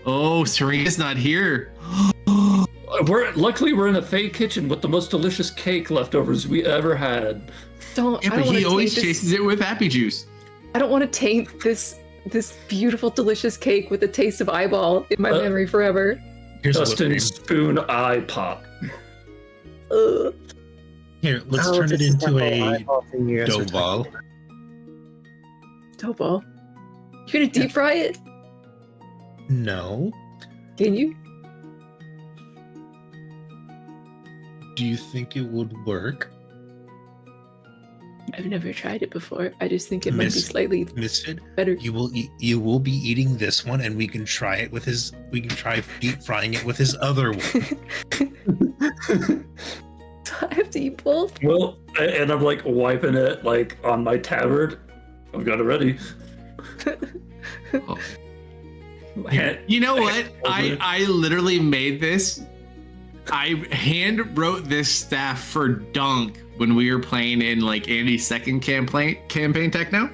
Oh, Serena's not here. Luckily we're in a fake kitchen with the most delicious cake leftovers we ever had. Don't. Yeah, I but don't he want to always taint this. chases it with happy juice. I don't want to taint this beautiful, delicious cake with the taste of eyeball in my memory forever. Here's a whipped Dustin's cream. spoon eye pop. Ugh. Here, let's turn it into a dough dough ball. Dough ball. You're gonna deep fry it? No. Can you? Do you think it would work? I've never tried it before. I just think it might be Miss- slightly Misfit, better. you will be eating this one, and we can try deep frying it with his other one. I have to eat both. Well, and I'm like wiping it like on my tabard. I've got it ready. Oh. Hand- You know what? Okay. I literally made this. I hand wrote this staff for Dunk when we were playing in like Andy's second campaign techno.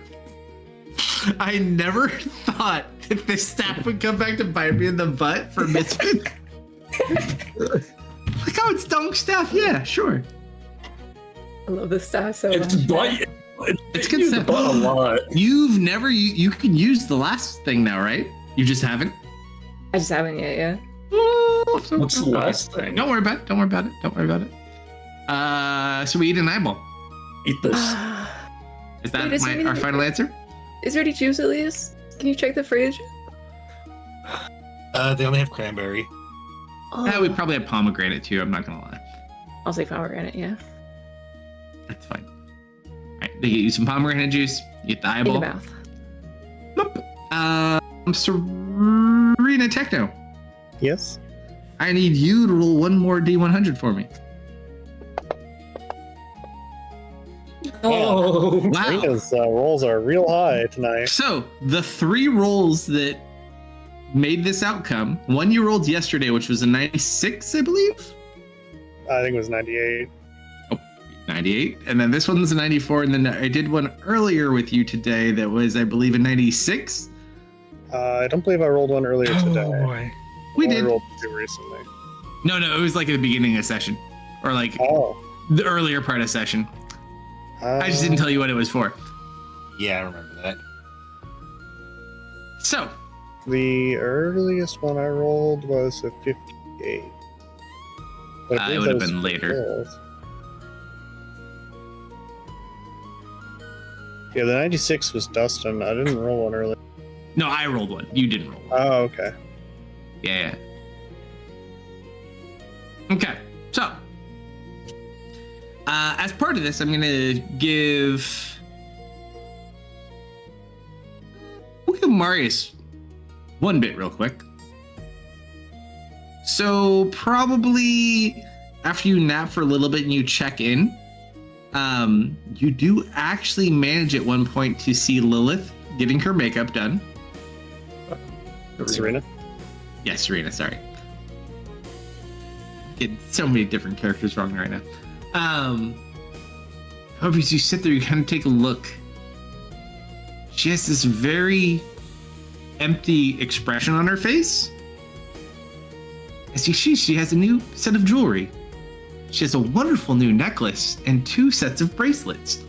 I never thought that this staff would come back to bite me in the butt for Misfit. Like, oh, it's dunk stuff. Yeah, sure. I love this stuff so It's much. It's good used stuff. a lot. You've never you can use the last thing now, right? You just haven't. I just haven't yet, yeah. What's the last thing? Don't worry about it. Don't worry about it. Don't worry about it. So we eat an eyeball. Eat this. Is that Wait, is there our any- final answer? Is there any juice at least? Can you check the fridge? They only have cranberry. Oh, Yeah, we probably have pomegranate too. I'm not gonna lie. I'll say pomegranate, yeah. That's fine. All right, they get you some pomegranate juice. You get the In your eyeball. mouth. Serena Techno. Yes. I need you to roll one more D100 for me. Oh, Wow. Serena's rolls are real high tonight. So the 3 rolls that made this outcome, one you rolled yesterday, which was a 96, I believe. I think it was 98. 98, and then this one's a 94, and then I did one earlier with you today that was, I believe, a 96. I don't believe I rolled one earlier today. boy. We I did. rolled 2 recently. No, it was like at the beginning of session, or like Oh. the earlier part of session. I just didn't tell you what it was for. Yeah, I remember that. So, The earliest one I rolled was a 58. But I it believe would have that been was later. rolled. Yeah, the 96 was Dustin. I didn't roll one earlier. No, I rolled one. You didn't roll one. Oh, okay. Yeah. Okay, so as part of this, I'm gonna we'll give Marius one bit real quick. So probably after you nap for a little bit and you check in, you do actually manage at one point to see Lilith getting her makeup done. Serena? Yes, Serena, sorry. Getting so many different characters wrong right now. However, as you sit there, you kind of take a look. She has this very empty expression on her face. As you see, she has a new set of jewelry. She has a wonderful new necklace and 2 sets of bracelets.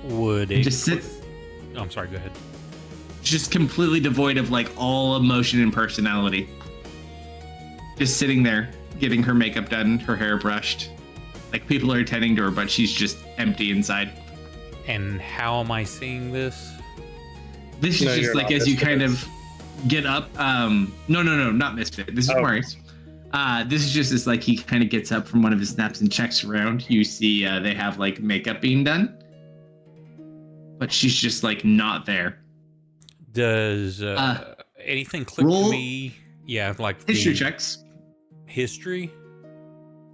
Would It it just sits Oh, I'm sorry, go ahead. just completely devoid of like all emotion and personality. Just sitting there, getting her makeup done, her hair brushed. Like people are attending to her, but she's just empty inside. And how am I seeing this? This No, is just you're like not as you kind Misfits. of get up. No, not Misfit. This is Oh. Marius. This is just as like he kind of gets up from one of his naps and checks around. You see they have like makeup being done, but she's just like not there. Does anything click roll to me? Yeah, like History the checks. history.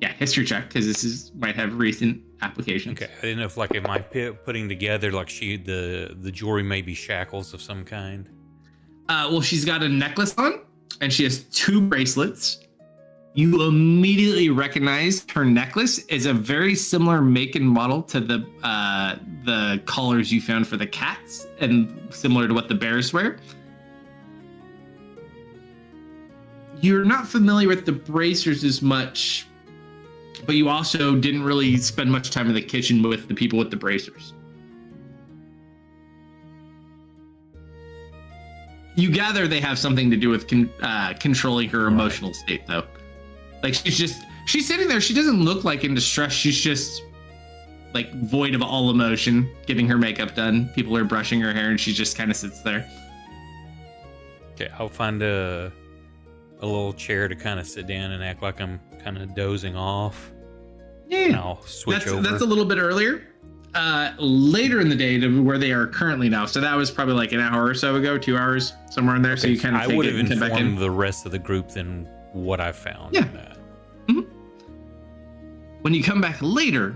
Yeah, history check because might have recent applications. Okay, I didn't know if like am I putting together like the jewelry may be shackles of some kind. Well, she's got a necklace on, and she has 2 bracelets. You immediately recognize her necklace is a very similar make and model to the collars you found for the cats, and similar to what the bears wear. You're not familiar with the bracers as much, but you also didn't really spend much time in the kitchen with the people with the bracers. You gather they have something to do with controlling her emotional state, though. Like she's sitting there. She doesn't look like in distress. She's just like void of all emotion, getting her makeup done. People are brushing her hair, and she just kind of sits there. Okay, I'll find a little chair to kind of sit down and act like I'm kind of dozing off. And Yeah, I'll switch over. that's a little bit earlier. Later in the day to where they are currently now. So that was probably like an hour or so ago, 2 hours, somewhere in there. So you kind of I take would it have and come back in. informed the rest of the group than what I found. Yeah. In that. When you come back later,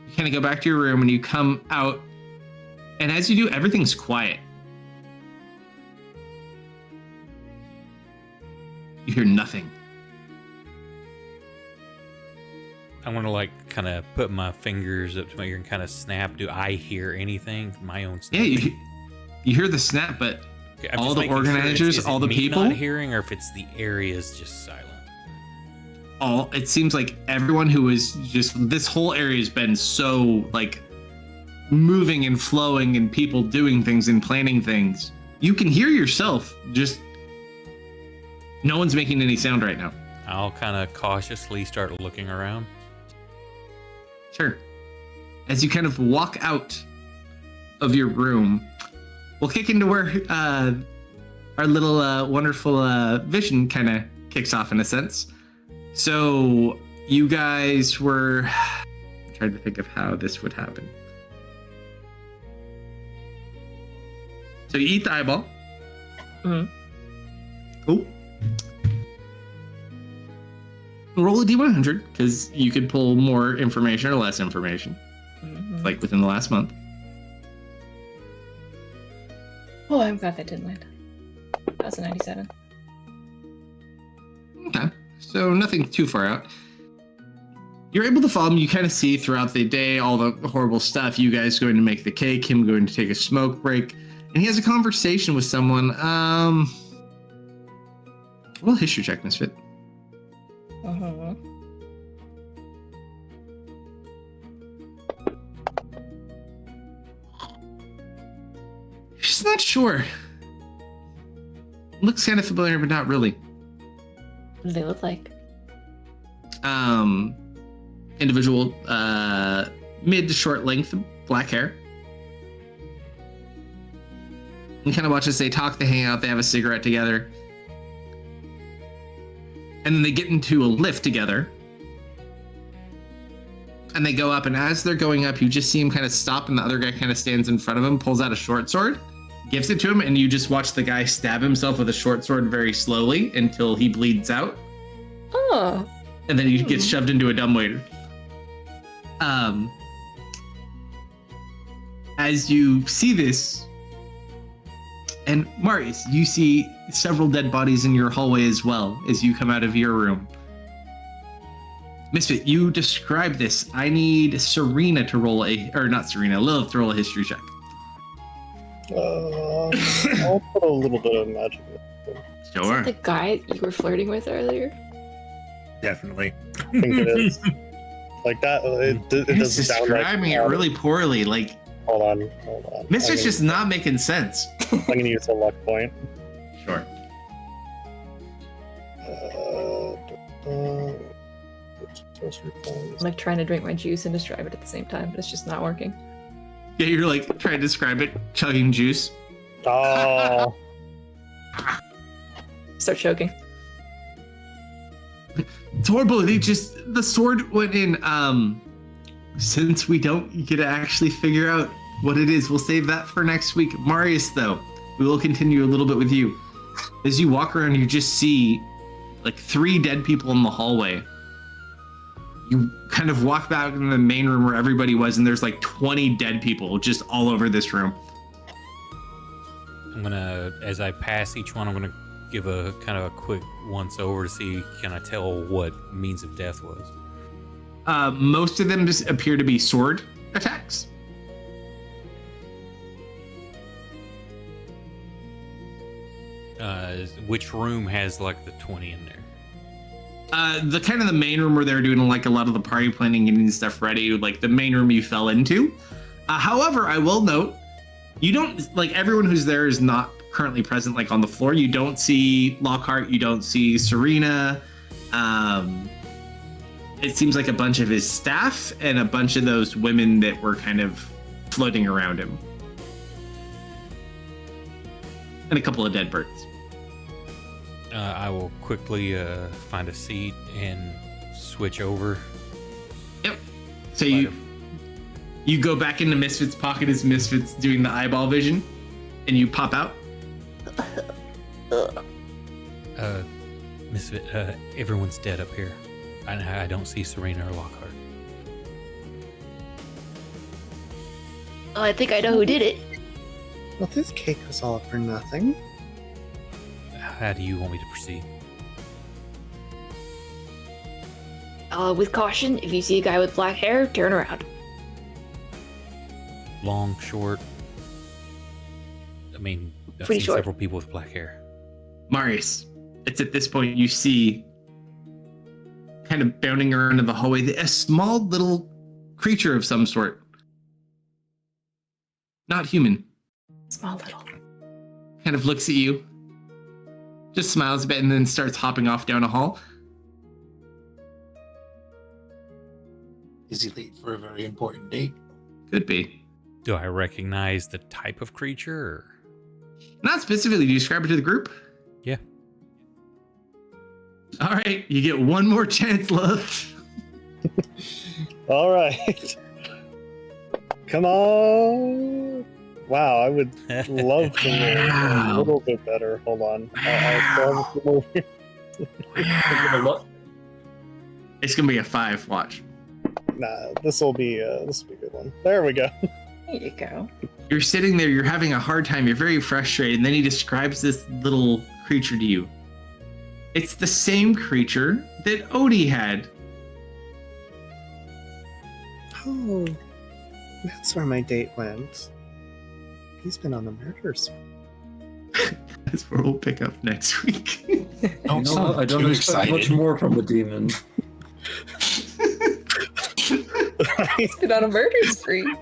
you kind of go back to your room and you come out, and as you do, everything's quiet. You hear nothing. I want to like kind of put my fingers up to my ear and kind of snap. Do I hear anything? My own snap. Yeah, you hear the snap, but Okay, I'm All just the making sure organizers, is it all the me people? not hearing, or if it's the area is just silent. It seems like everyone who is just, this whole area has been so like moving and flowing and people doing things and planning things. You can hear yourself, just no one's making any sound right now. I'll kind of cautiously start looking around. Sure. As you kind of walk out of your room, we'll kick into where our little wonderful vision kind of kicks off in a sense. So you guys were I'm trying to think of how this would happen. So you eat the eyeball. Oh. Roll a D100 because you could pull more information or less information, like within the last month. Oh, I'm glad that didn't land. That was a 97. Okay, so nothing too far out. You're able to follow him. You kind of see throughout the day all the horrible stuff. You guys going to make the cake, him going to take a smoke break, and he has a conversation with someone. Roll a history check, Misfit. She's not sure. Looks kind of familiar, but not really. What do they look like? Individual, mid to short length, black hair. You kind of watch as they talk, they hang out, they have a cigarette together. And then they get into a lift together. And they go up, and as they're going up, you just see him kind of stop, and the other guy kind of stands in front of him, pulls out a short sword, gives it to him, and you just watch the guy stab himself with a short sword very slowly until he bleeds out. Oh. And then he gets shoved into a dumbwaiter. As you see this, and Marius, you see several dead bodies in your hallway as well as you come out of your room. Misfit, you describe this. I need Serena to roll Lilith to roll a history check. I'll put a little bit of magic in it. Is that the guy you were flirting with earlier? Definitely. I think it is. Like that, it doesn't sound like... describing it really poorly. Like, Hold on. Misfit's just not making sense. I'm gonna use a luck point. Sure. I'm like trying to drink my juice and describe it at the same time, but it's just not working. Yeah, you're like trying to describe it, chugging juice. Oh. Start choking. It's horrible. The sword went in. Since we don't get to actually figure out what it is, we'll save that for next week. Marius, though, we will continue a little bit with you. As you walk around, you just see like 3 dead people in the hallway. You kind of walk back in the main room where everybody was, and there's like 20 dead people just all over this room. I'm gonna, as I pass each one, I'm gonna give a kind of a quick once over to see, can I tell what means of death was? Most of them just appear to be sword attacks. Which room has like the 20 in there? The kind of the main room where they're doing like a lot of the party planning, getting stuff ready, like the main room you fell into. However, I will note, you don't, like, everyone who's there is not currently present, like on the floor. You don't see Lockhart, you don't see Serena. It seems like a bunch of his staff and a bunch of those women that were kind of floating around him. And a couple of dead birds. I will quickly find a seat and switch over. Yep. So you go back into Misfit's pocket as Misfit's doing the eyeball vision, and you pop out. Misfit, everyone's dead up here. I don't see Serena or Lockhart. Oh, I think I know who did it. Well, this cake was all for nothing. How do you want me to proceed? With caution, if you see a guy with black hair, turn around. Long, short, mean, I've Pretty seen short. several people with black hair. Marius, it's at this point you see, kind of bounding around in the hallway, a small little creature of some sort. Not human. Small little. Kind of looks at you, just smiles a bit, and then starts hopping off down a hall. Is he late for a very important date? Could be. Do I recognize the type of creature? Or... Not specifically. Do you describe it to the group? Yeah. All right, you get one more chance, love. All right. Come on. Wow, I would love to roll a Wow. little bit better. Hold on. I'll grab some more. It's gonna be a 5. Watch. Nah, this will be a good one. There we go. There you go. You're sitting there. You're having a hard time. You're very frustrated. And then he describes this little creature to you. It's the same creature that Odie had. Oh, that's where my date went. He's been on the murder spree. That's where we'll pick up next week. Don't No, sound I don't too expect much excited. more from the demon. He's been on a murder spree.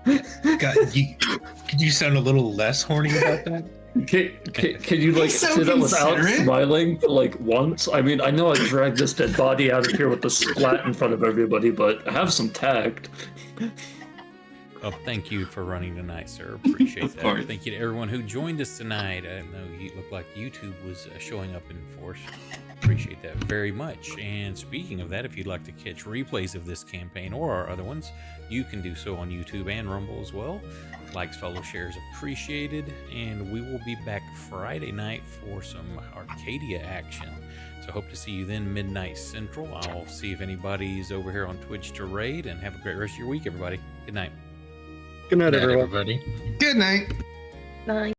Could you sound a little less horny about that? Can you like He's so say that without considerate. smiling for like once? I mean, I know I dragged this dead body out of here with the splat in front of everybody, but have some tact. Well, thank you for running tonight, sir. Appreciate Of that. course. Thank you to everyone who joined us tonight. I know you looked like YouTube was showing up in force. Appreciate that very much. And speaking of that, if you'd like to catch replays of this campaign or our other ones, you can do so on YouTube and Rumble as well. Likes, follows, shares appreciated. And we will be back Friday night for some Arcadia action. So hope to see you then, midnight Central. I'll see if anybody's over here on Twitch to raid, and have a great rest of your week, everybody. Good night. Good night, Good night, everyone. everybody. Good night. Nice.